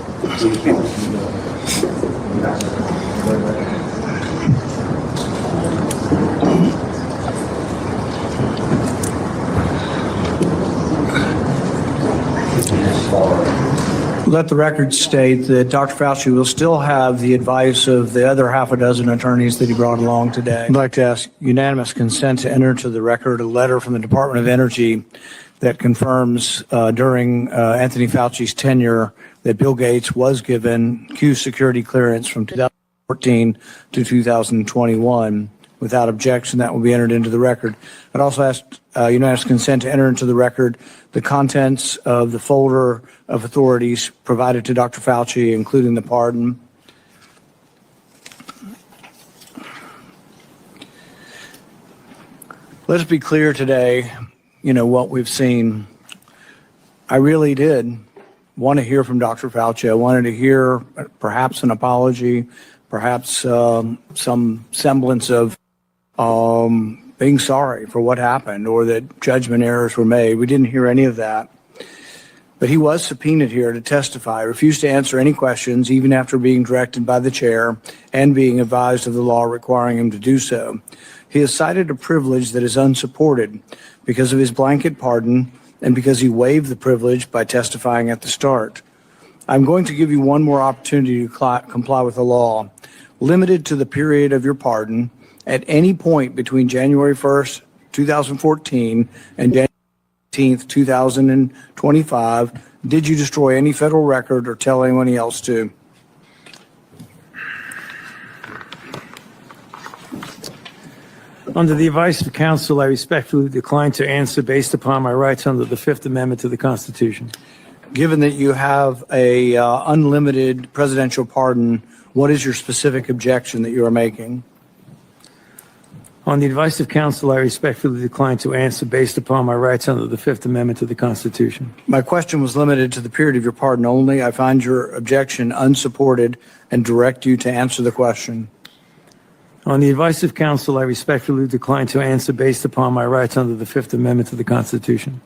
Let the record state that Dr. Fauci will still have the advice of the other half a dozen attorneys that he brought along today. I'd like to ask unanimous consent to enter into the record a letter from the Department of Energy that confirms during Anthony Fauci's tenure that Bill Gates was given Q security clearance from 2014 to 2021. Without objection, that will be entered into the record. I'd also ask unanimous consent to enter into the record the contents of the folder of authorities provided to Dr. Fauci, including the pardon. Let's be clear today, what we've seen. I really did want to hear from Dr. Fauci. I wanted to hear perhaps an apology, perhaps some semblance of being sorry for what happened or that judgment errors were made. We didn't hear any of that. But he was subpoenaed here to testify, refused to answer any questions, even after being directed by the chair and being advised of the law requiring him to do so. He has cited a privilege that is unsupported because of his blanket pardon and because he waived the privilege by testifying at the start. I'm going to give you one more opportunity to comply with the law, limited to the period of your pardon. At any point between January 1st, 2014 and January 18th, 2025, did you destroy any federal record or tell anyone else to? Under the advice of counsel, I respectfully decline to answer based upon my rights under the Fifth Amendment to the Constitution. Given that you have a unlimited presidential pardon, what is your specific objection that you are making? On the advice of counsel, I respectfully decline to answer based upon my rights under the Fifth Amendment to the Constitution. My question was limited to the period of your pardon only. I find your objection unsupported and direct you to answer the question. On the advice of counsel, I respectfully decline to answer based upon my rights under the Fifth Amendment to the Constitution.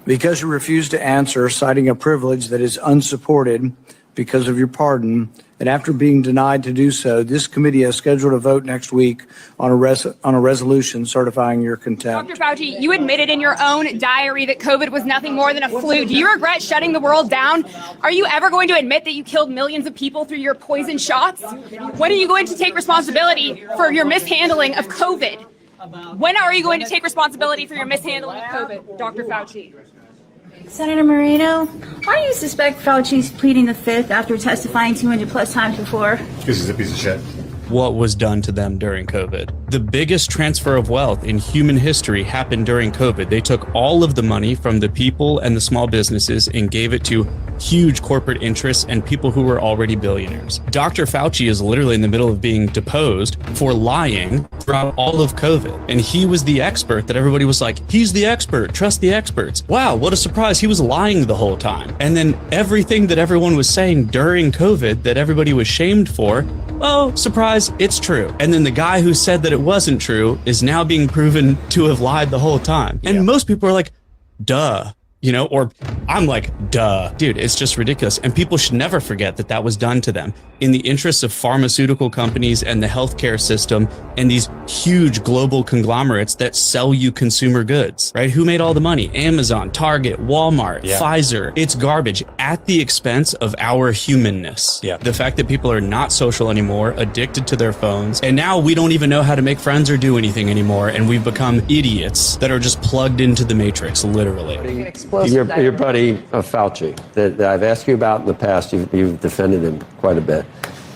Because you refused to answer, citing a privilege that is unsupported because of your pardon, and after being denied to do so, this committee has scheduled a vote next week on a resolution certifying your contempt. Dr. Fauci, you admitted in your own diary that COVID was nothing more than a flu. Do you regret shutting the world down? Are you ever going to admit that you killed millions of people through your poison shots? When are you going to take responsibility for your mishandling of COVID? When are you going to take responsibility for your mishandling of COVID, Dr. Fauci? Senator Moreno, why do you suspect Fauci's pleading the Fifth after testifying 200 plus times before? Because he's a piece of shit. what was done to them during COVID. The biggest transfer of wealth in human history happened during COVID. They took all of the money from the people and the small businesses and gave it to huge corporate interests and people who were already billionaires. Dr. Fauci is literally in the middle of being deposed for lying throughout all of COVID. And he was the expert that everybody was like, he's the expert, trust the experts. Wow, what a surprise. He was lying the whole time. And then everything that everyone was saying during COVID that everybody was shamed for, oh, surprise, it's true. And then the guy who said that it wasn't true is now being proven to have lied the whole time. And most people are like, duh. You know, or I'm like, duh. Dude, it's just ridiculous. And people should never forget that that was done to them in the interests of pharmaceutical companies and the healthcare system and these huge global conglomerates that sell you consumer goods, right? Who made all the money? Amazon, Target, Walmart, Pfizer. It's garbage at the expense of our humanness. The fact that people are not social anymore, addicted to their phones, and now we don't even know how to make friends or do anything anymore. And we've become idiots that are just plugged into the matrix, literally. Your buddy Fauci, that I've asked you about in the past, you've defended him quite a bit.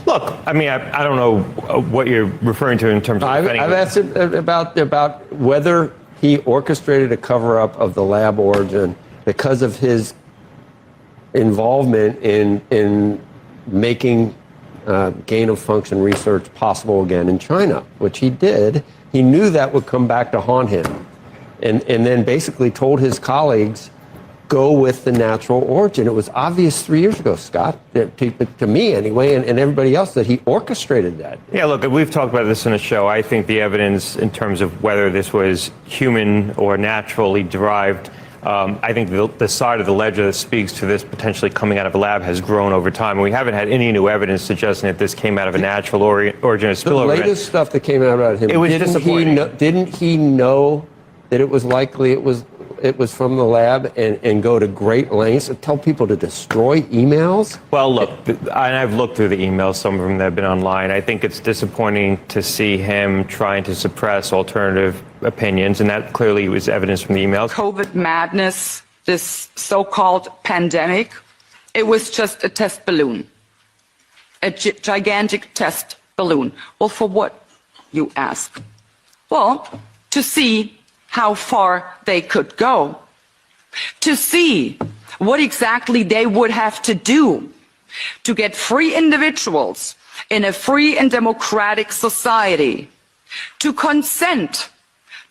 Look, I mean, I don't know what you're referring to in terms of defending I've asked him about whether he orchestrated a cover-up of the lab origin because of his involvement in making gain-of-function research possible again in China, which he did. He knew that would come back to haunt him, and then basically told his colleagues, go with the natural origin. It was obvious 3 years ago, Scott, to me anyway, and everybody else, that he orchestrated that. Yeah, look, we've talked about this in a show. I think the evidence in terms of whether this was human or naturally derived, I think the side of the ledger that speaks to this potentially coming out of a lab has grown over time. And we haven't had any new evidence suggesting that this came out of a natural origin or spillover. The latest stuff that came out about him, it was disappointing. Didn't he know that it was likely it was from the lab and go to great lengths and tell people to destroy emails? Well, look, and I've looked through the emails, some of them that have been online. I think it's disappointing to see him trying to suppress alternative opinions, and that clearly was evidence from the emails. COVID madness, this so-called pandemic, it was just a test balloon, a gigantic test balloon. Well, for what, you ask? Well, to see how far they could go, to see what exactly they would have to do to get free individuals in a free and democratic society to consent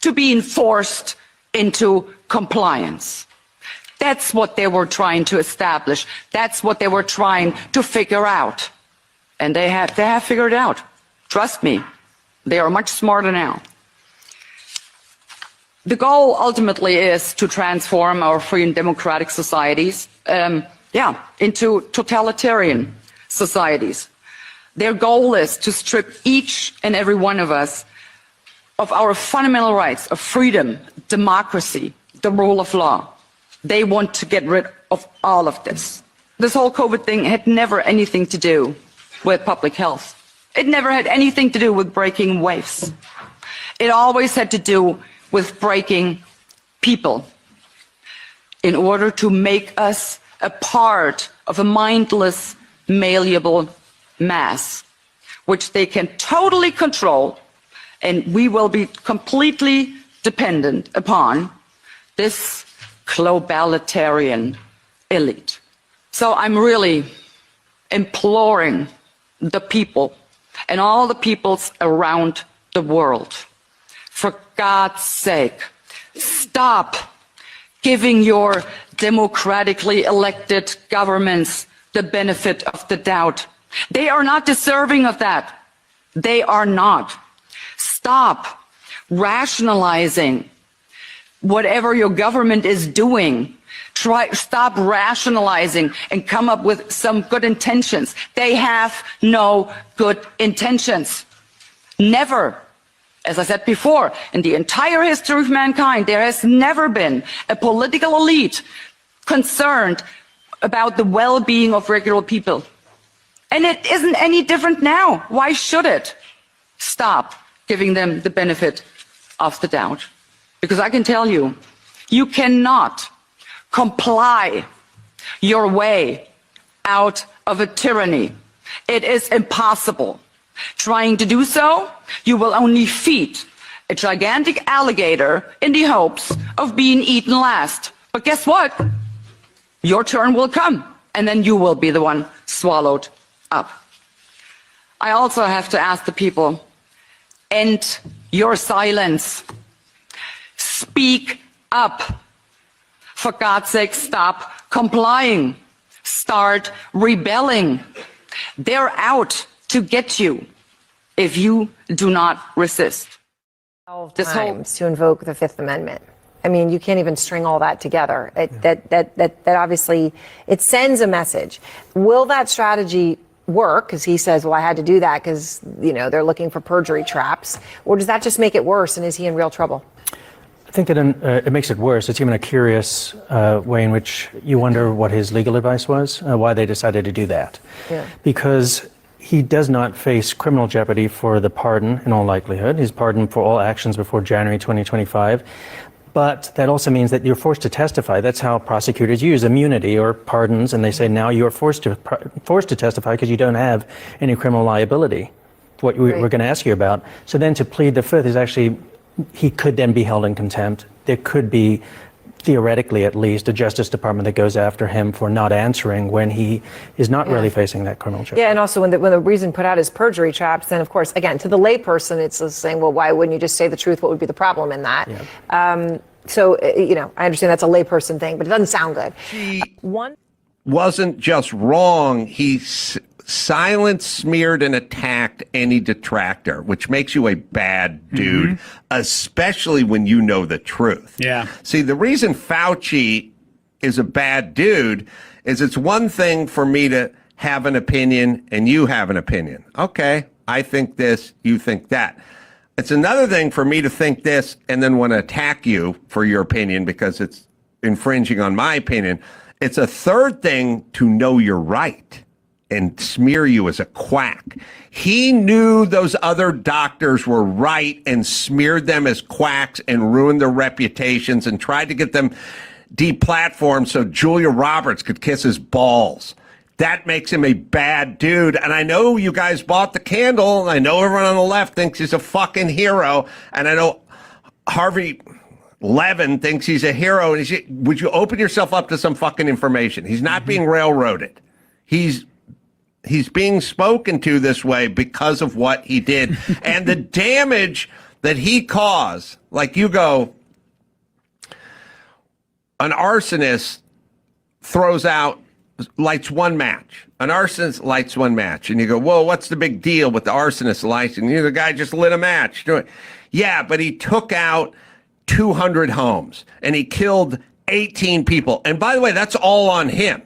to being forced into compliance. That's what they were trying to establish. That's what they were trying to figure out. And they have figured it out. Trust me, they are much smarter now. The goal ultimately is to transform our free and democratic societies, into totalitarian societies. Their goal is to strip each and every one of us of our fundamental rights of freedom, democracy, the rule of law. They want to get rid of all of this. This whole COVID thing had never anything to do with public health. It never had anything to do with breaking waves. It always had to do with breaking people in order to make us a part of a mindless, malleable mass, which they can totally control, and we will be completely dependent upon this globalitarian elite. So I'm really imploring the people and all the peoples around the world, for God's sake, stop giving your democratically elected governments the benefit of the doubt. They are not deserving of that. They are not. Stop rationalizing whatever your government is doing. Stop rationalizing and come up with some good intentions. They have no good intentions. Never. As I said before, in the entire history of mankind, there has never been a political elite concerned about the well-being of regular people. And it isn't any different now. Why should it? Stop giving them the benefit of the doubt. Because I can tell you, you cannot comply your way out of a tyranny. It is impossible. Trying to do so, you will only feed a gigantic alligator in the hopes of being eaten last. But guess what? Your turn will come, and then you will be the one swallowed up. I also have to ask the people, end your silence. Speak up. For God's sake, stop complying. Start rebelling. They're out to get you if you do not resist. 12 times to invoke the Fifth Amendment. I mean, you can't even string all that together. That obviously, it sends a message. Will that strategy work? Because he says, well, I had to do that because, you know, they're looking for perjury traps. Or does that just make it worse? And is he in real trouble? I think that it makes it worse. It's even a curious way in which you wonder what his legal advice was, why they decided to do that. Yeah. Because he does not face criminal jeopardy for the pardon in all likelihood. He's pardoned for all actions before January 2025. But that also means that you're forced to testify. That's how prosecutors use immunity or pardons, and they say now you're forced to testify because you don't have any criminal liability, what we're going to ask you about. So then to plead the Fifth is actually, he could then be held in contempt. There could be, theoretically at least, a Justice Department that goes after him for not answering when he is not really facing that criminal charge. Yeah, and also when the reason put out is perjury traps, then of course, again, to the layperson, it's just saying, well, why wouldn't you just say the truth? What would be the problem in that? Yeah. So, you know, I understand that's a layperson thing, but it doesn't sound good. Wasn't just wrong. He silenced, smeared, and attacked any detractor, which makes you a bad dude, especially when you know the truth. Yeah. See, the reason Fauci is a bad dude is it's one thing for me to have an opinion and you have an opinion. Okay, I think this, you think that. It's another thing for me to think this and then want to attack you for your opinion because it's infringing on my opinion. It's a third thing to know you're right and smear you as a quack. He knew those other doctors were right and smeared them as quacks and ruined their reputations and tried to get them deplatformed so Julia Roberts could kiss his balls. That makes him a bad dude. And I know you guys bought the candle. And I know everyone on the left thinks he's a fucking hero. And I know Harvey Levin thinks he's a hero. And would you open yourself up to some fucking information? He's not being railroaded. He's being spoken to this way because of what he did. And the damage that he caused, like you go, an arsonist lights one match. An arsonist lights one match. And you go, whoa, what's the big deal with the arsonist lights? And the guy just lit a match. Yeah, but he took out 200 homes and he killed 18 people. And by the way, that's all on him.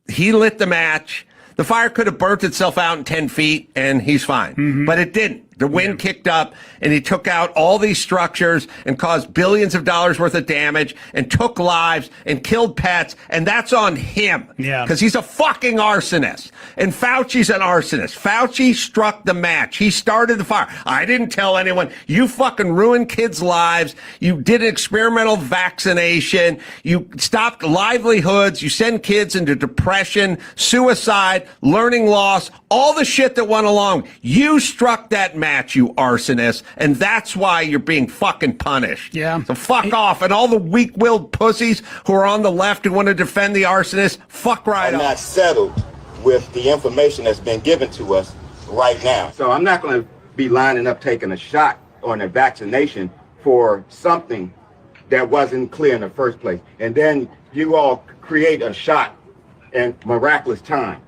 He lit the match. The fire could have burnt itself out in 10 feet and he's fine. But it didn't. The wind kicked up and he took out all these structures and caused billions of dollars worth of damage and took lives and killed pets. And that's on him. Yeah. Because he's a fucking arsonist. And Fauci's an arsonist. Fauci struck the match. He started the fire. I didn't tell anyone. You fucking ruined kids' lives. You did an experimental vaccination. You stopped livelihoods. You send kids into depression, suicide, learning loss, all the shit that went along. You struck that match, you arsonist, and that's why you're being fucking punished. Yeah. So fuck off. And all the weak-willed pussies who are on the left who want to defend the arsonist, fuck right off. I'm not settled with the information that's been given to us right now. So I'm not going to be lining up taking a shot or a vaccination for something that wasn't clear in the first place. And then you all create a shot in miraculous time.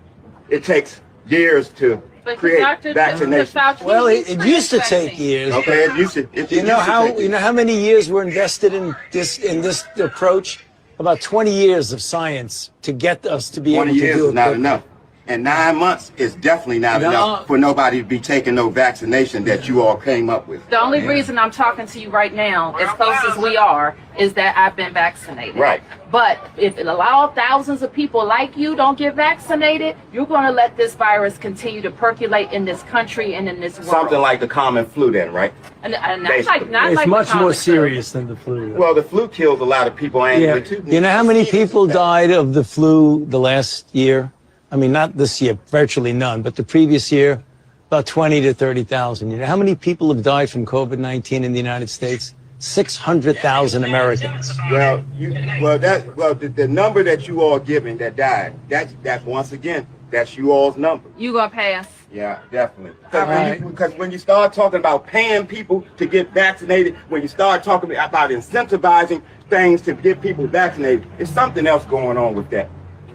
It takes years to create vaccination. Well, it used to take years. Okay, it used to. You know how many years were invested in this approach? About 20 years of science to get us to be able to do it. 20 years is not enough. And 9 months is definitely not enough for nobody to be taking no vaccination that you all came up with. The only reason I'm talking to you right now, as close as we are, is that I've been vaccinated. Right. But if it allows thousands of people like you don't get vaccinated, you're going to let this virus continue to percolate in this country and in this world. Something like the common flu then, right? And not like it's much more serious than the flu. Well, the flu kills a lot of people annually too. You know how many people died of the flu the last year? I mean, not this year, virtually none, but the previous year, About 20 to 30,000. You know how many people have died from COVID-19 in the United States? 600,000 Americans. Well, the number that you all giving that died, that's once again, that's you all's number. You gonna pass? Yeah, definitely. Because when you start talking about paying people to get vaccinated, when you start talking about incentivizing things to get people vaccinated, it's something else going on with that.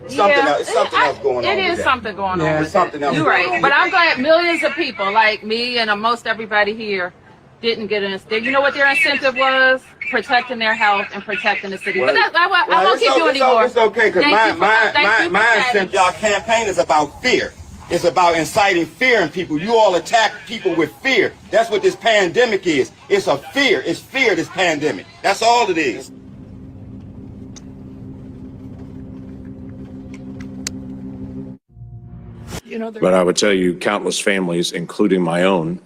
It's something else going on. It is something going on. There's something else. You're right. But I'm glad millions of people like me and most everybody here didn't get an incentive. You know what their incentive was? Protecting their health and protecting the city. But I won't keep you anymore. It's okay, because my incentive, y'all campaign is about fear. It's about inciting fear in people. You all attack people with fear. That's what this pandemic is. It's a fear. It's fear, this pandemic. That's all it is. But I would tell you, countless families, including my own,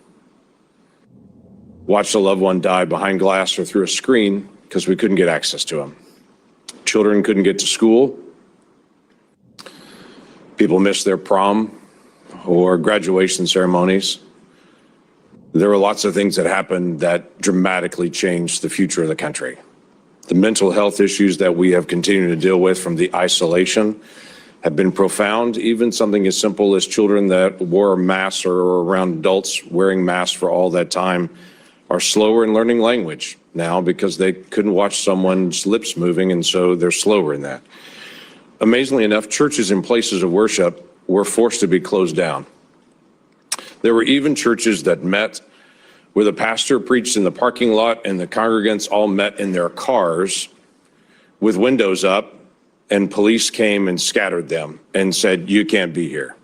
watched a loved one die behind glass or through a screen because we couldn't get access to them. Children couldn't get to school. People missed their prom or graduation ceremonies. There were lots of things that happened that dramatically changed the future of the country. The mental health issues that we have continued to deal with from the isolation have been profound. Even something as simple as children that wore masks or around adults wearing masks for all that time are slower in learning language now because they couldn't watch someone's lips moving, and so they're slower in that. Amazingly enough, churches and places of worship were forced to be closed down. There were even churches that met where the pastor preached in the parking lot and the congregants all met in their cars with windows up, and police came and scattered them and said, "You can't be here."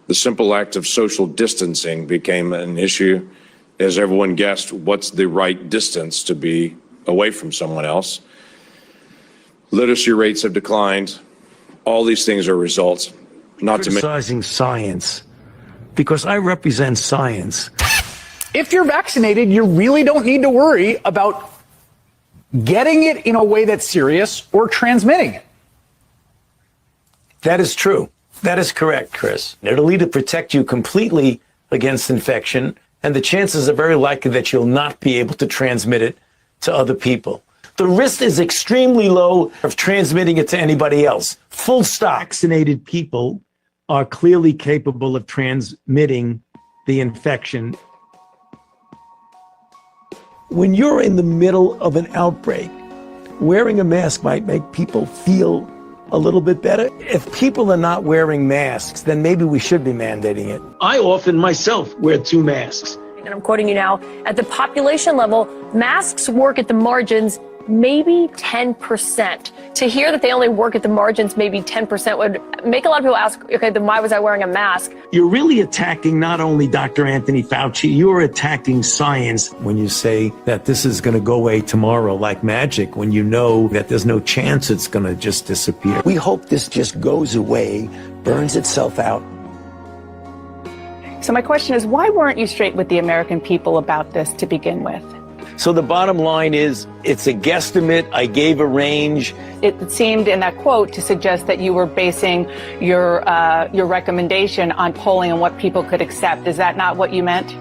The simple act of social distancing became an issue. As everyone guessed, what's the right distance to be away from someone else? Literacy rates have declined. All these things are results. Not to criticizing science, because I represent science. If you're vaccinated, you really don't need to worry about getting it in a way that's serious or transmitting it. That is true. That is correct, Chris. It'll either protect you completely against infection, and the chances are very likely that you'll not be able to transmit it to other people. The risk is extremely low of transmitting it to anybody else. Full stop. Vaccinated people are clearly capable of transmitting the infection. When you're in the middle of an outbreak, wearing a mask might make people feel a little bit better. If people are not wearing masks, then maybe we should be mandating it. I often myself wear 2 masks. And I'm quoting you now, at the population level, masks work at the margins maybe 10%. To hear that they only work at the margins maybe 10% would make a lot of people ask, okay, then why was I wearing a mask? You're really attacking not only Dr. Anthony Fauci, you're attacking science when you say that this is going to go away tomorrow like magic, when you know that there's no chance it's going to just disappear. We hope this just goes away, burns itself out. So my question is, why weren't you straight with the American people about this to begin with? So the bottom line is, it's a guesstimate. I gave a range. It seemed in that quote to suggest that you were basing your recommendation on polling and what people could accept. Is that not what you meant?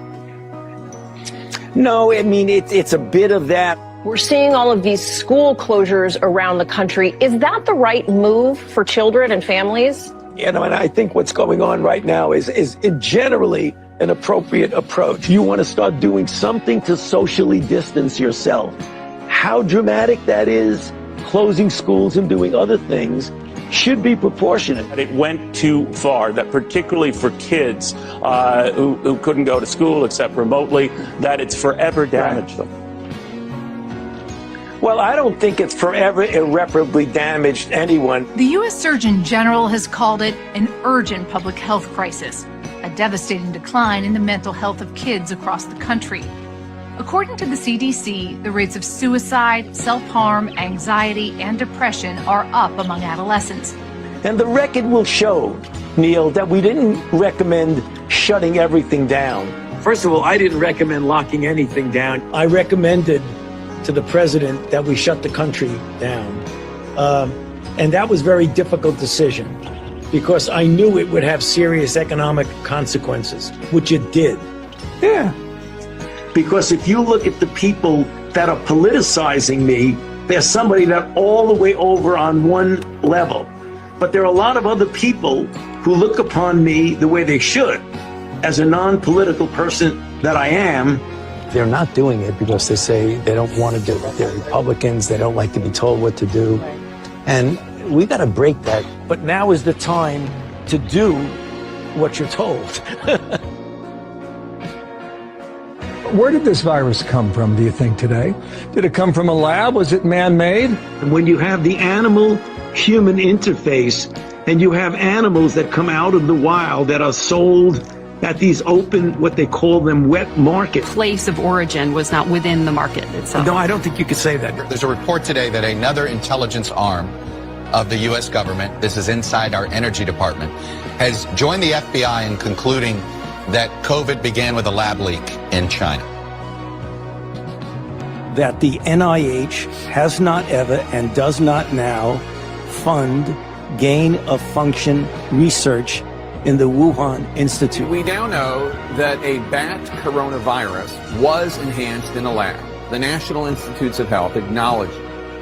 No, I mean, it's a bit of that. We're seeing all of these school closures around the country. Is that the right move for children and families? You know, and I think what's going on right now is generally an appropriate approach. You want to start doing something to socially distance yourself. How dramatic that is, closing schools and doing other things, should be proportionate. It went too far, that particularly for kids who couldn't go to school except remotely, that it's forever damaged them. Well, I don't think it's forever irreparably damaged anyone. The U.S. Surgeon General has called it an urgent public health crisis, a devastating decline in the mental health of kids across the country. According to the CDC, the rates of suicide, self-harm, anxiety, and depression are up among adolescents. And the record will show, Neil, that we didn't recommend shutting everything down. First of all, I didn't recommend locking anything down. I recommended to the president that we shut the country down. And that was a very difficult decision. because I knew it would have serious economic consequences, which it did. Yeah. Because if you look at the people that are politicizing me, there's somebody that all the way over on one level. But there are a lot of other people who look upon me the way they should, as a non-political person that I am. They're not doing it because they say they don't want to do it. They're Republicans. They don't like to be told what to do. And we got to break that. But now is the time to do what you're told. Where did this virus come from, do you think, today? Did it come from a lab? Was it man-made? And when you have the animal-human interface, and you have animals that come out of the wild that are sold at these open, what they call them, wet markets. Place of origin was not within the market itself. No, I don't think you could say that. There's a report today that another intelligence arm of the U.S. government, this is inside our energy department, has joined the FBI in concluding that COVID began with a lab leak in China. That the NIH has not ever and does not now fund gain-of-function research in the Wuhan Institute. We now know that a bat coronavirus was enhanced in a lab. The National Institutes of Health acknowledged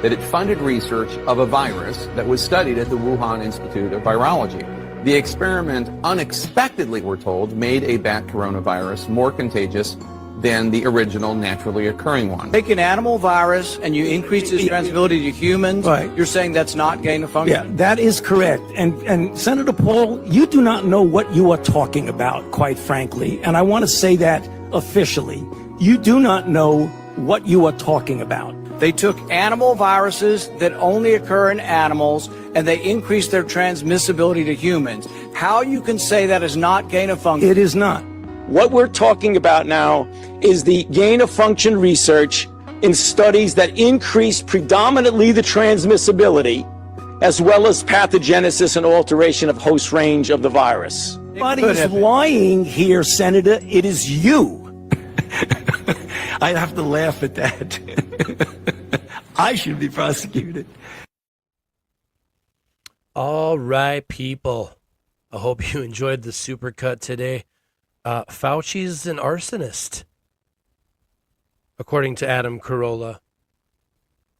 that it funded research of a virus that was studied at the Wuhan Institute of Virology. The experiment unexpectedly, we're told, made a bat coronavirus more contagious than the original naturally occurring one. Take an animal virus and you increase its transmissibility to humans. Right. You're saying that's not gain of function? Yeah, that is correct. And Senator Paul, you do not know what you are talking about, quite frankly. And I want to say that officially. You do not know what you are talking about. They took animal viruses that only occur in animals and they increased their transmissibility to humans. How you can say that is not gain of function? It is not. What we're talking about now is the gain of function research in studies that increase predominantly the transmissibility as well as pathogenesis and alteration of host range of the virus. Nobody's lying here, Senator. It is you. I have to laugh at that. I should be prosecuted. All right, people. I hope you enjoyed the supercut today. Fauci's an arsonist, according to Adam Carolla.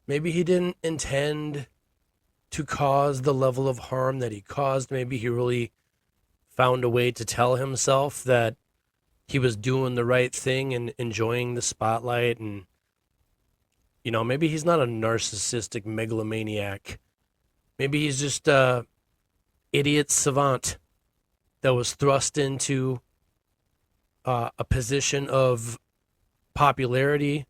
Maybe he didn't intend to cause the level of harm that he caused. Maybe he really found a way to tell himself that he was doing the right thing and enjoying the spotlight. And, you know, maybe he's not a narcissistic megalomaniac. Maybe he's just a idiot savant that was thrust into a position of popularity,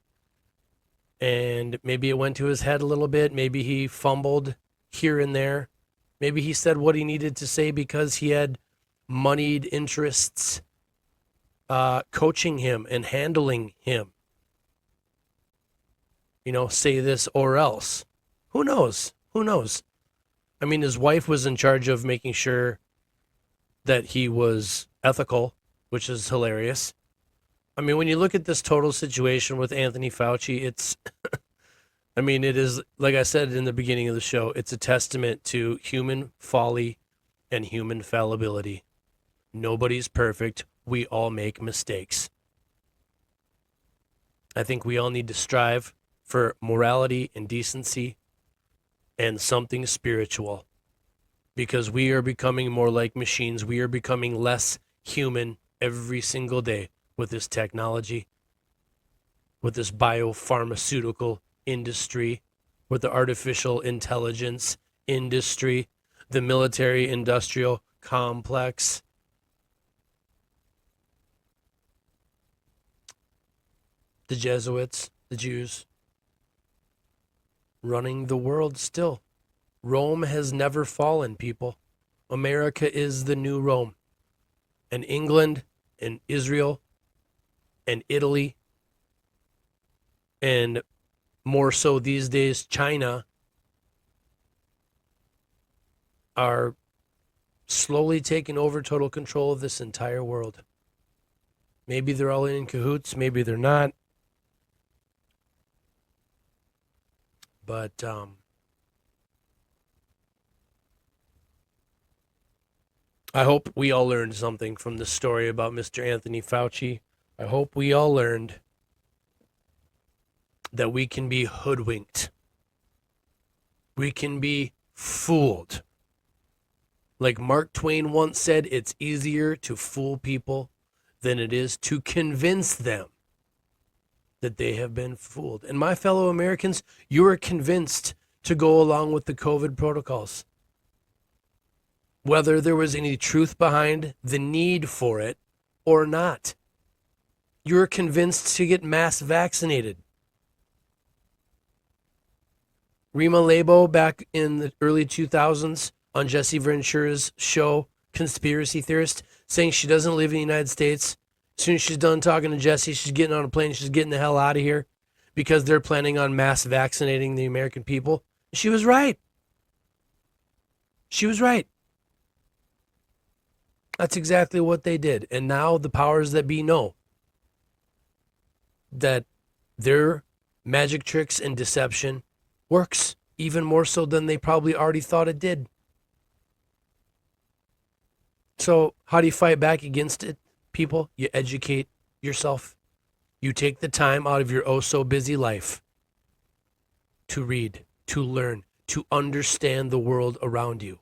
and maybe it went to his head a little bit. Maybe he fumbled here and there. Maybe he said what he needed to say because he had moneyed interests coaching him and handling him. You know, say this or else. Who knows? Who knows? I mean, his wife was in charge of making sure that he was ethical, which is hilarious. I mean, when you look at this total situation with Anthony Fauci, it's, I mean, it is, like I said in the beginning of the show, it's a testament to human folly and human fallibility. Nobody's perfect. We all make mistakes. I think we all need to strive for morality and decency and something spiritual, because we are becoming more like machines. We are becoming less human every single day with this technology, with this biopharmaceutical industry, with the artificial intelligence industry, the military industrial complex. The Jesuits, the Jews, running the world still. Rome has never fallen, people. America is the new Rome. And England and Israel and Italy, and more so these days China, are slowly taking over total control of this entire world. Maybe they're all in cahoots, maybe they're not. But I hope we all learned something from this story about Mr. Anthony Fauci. I hope we all learned that we can be hoodwinked. We can be fooled. Like Mark Twain once said, it's easier to fool people than it is to convince them that they have been fooled. And my fellow Americans, you are convinced to go along with the COVID protocols. Whether there was any truth behind the need for it or not. You're convinced to get mass vaccinated. Rima Labo back in the early 2000s on Jesse Ventura's show, Conspiracy Theorist, saying she doesn't live in the United States. As soon as she's done talking to Jesse, she's getting on a plane, she's getting the hell out of here because they're planning on mass vaccinating the American people. She was right. She was right. That's exactly what they did. And now the powers that be know that their magic tricks and deception works even more so than they probably already thought it did. So how do you fight back against it, people? You educate yourself. You take the time out of your oh so busy life to read, to learn, to understand the world around you.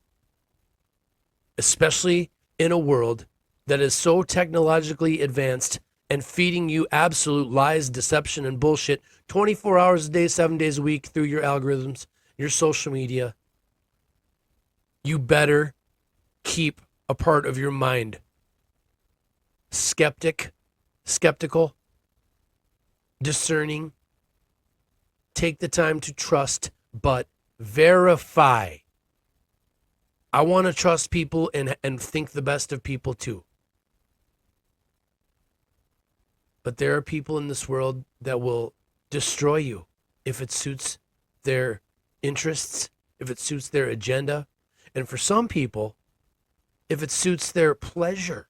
Especially in a world that is so technologically advanced and feeding you absolute lies, deception, and bullshit 24 hours a day, 7 days a week through your algorithms, your social media. You better keep a part of your mind skeptical, discerning. Take the time to trust, but verify. I want to trust people and think the best of people too. But there are people in this world that will destroy you if it suits their interests, if it suits their agenda, and for some people, if it suits their pleasure.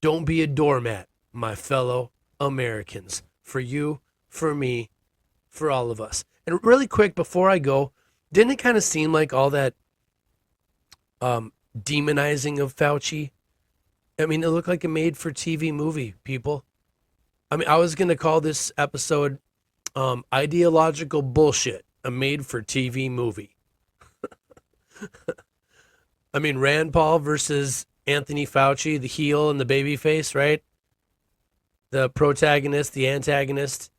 Don't be a doormat, my fellow Americans. For you, for me, for all of us. And really quick, before I go, didn't it kind of seem like all that demonizing of Fauci? I mean, it looked like a made-for-TV movie, people. I mean, I was going to call this episode Ideological Bullshit, a made-for-TV movie. I mean, Rand Paul versus Anthony Fauci, the heel and the baby face, right? The protagonist, the antagonist.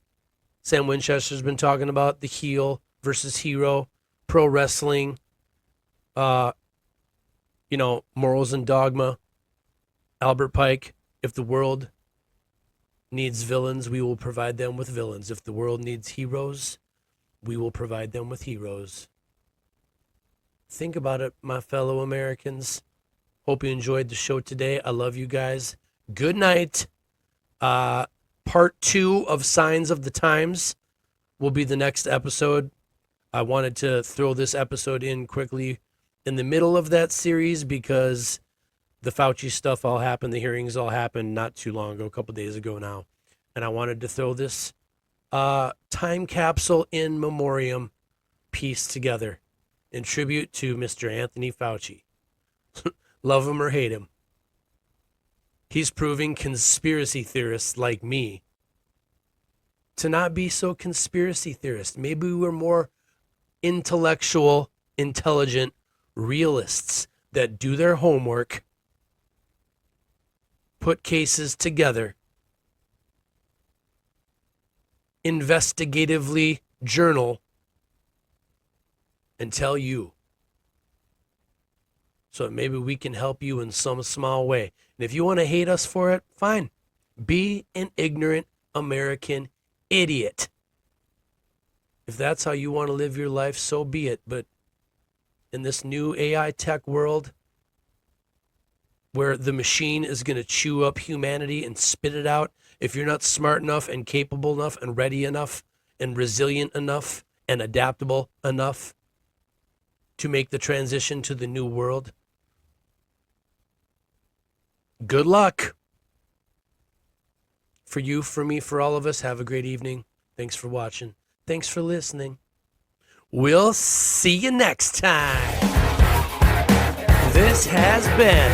Sam Winchester's been talking about the heel versus hero, pro wrestling, morals and dogma. Albert Pike, if the world needs villains, we will provide them with villains. If the world needs heroes, we will provide them with heroes. Think about it, my fellow Americans. Hope you enjoyed the show today. I love you guys. Good night. Part 2 of Signs of the Times will be the next episode. I wanted to throw this episode in quickly in the middle of that series because the Fauci stuff all happened, the hearings all happened not too long ago, a couple days ago now. And I wanted to throw this time capsule in memoriam piece together in tribute to Mr. Anthony Fauci. Love him or hate him. He's proving conspiracy theorists like me to not be so conspiracy theorists. Maybe we're more intellectual, intelligent realists that do their homework, put cases together, investigatively journal, and tell you. So maybe we can help you in some small way. And if you want to hate us for it, fine. Be an ignorant American idiot. If that's how you want to live your life, so be it. But in this new AI tech world, where the machine is going to chew up humanity and spit it out, if you're not smart enough and capable enough and ready enough and resilient enough and adaptable enough to make the transition to the new world, good luck. For you, for me, for all of us, have a great evening. Thanks for watching. Thanks for listening. We'll see you next time. This has been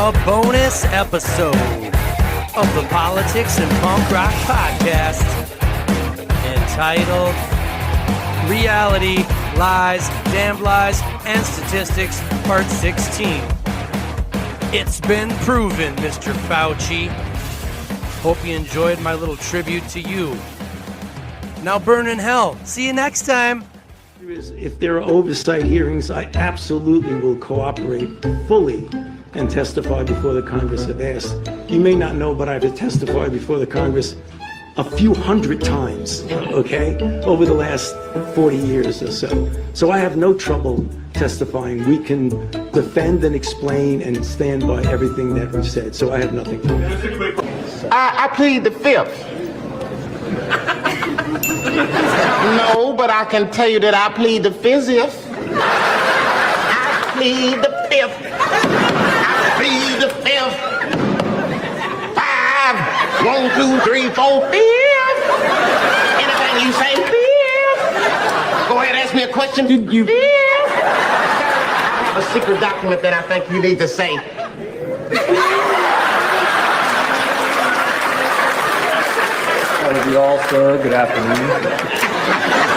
a bonus episode of the Politics and Punk Rock Podcast entitled Reality, Lies, Damned Lies, and Statistics, Part 16. It's been proven, Mr. Fauci. Hope you enjoyed my little tribute to you. Now burn in hell. See you next time. If there are oversight hearings, I absolutely will cooperate fully and testify before the Congress if asked. You may not know, but I've testified before the Congress a few hundred times, okay, over the last 40 years or so. So I have no trouble testifying. We can defend and explain and stand by everything that we've said. So I have nothing to do. I plead the fifth. No, but I can tell you that I plead the fifth. I plead the fifth. I plead the fifth. 5, 1, 2, 3, 4, 5. Anything you say, fifth. Go ahead, ask me a question. Did you? Fifth. I have a secret document that I think you need to say. Hello to you all, sir. Good afternoon.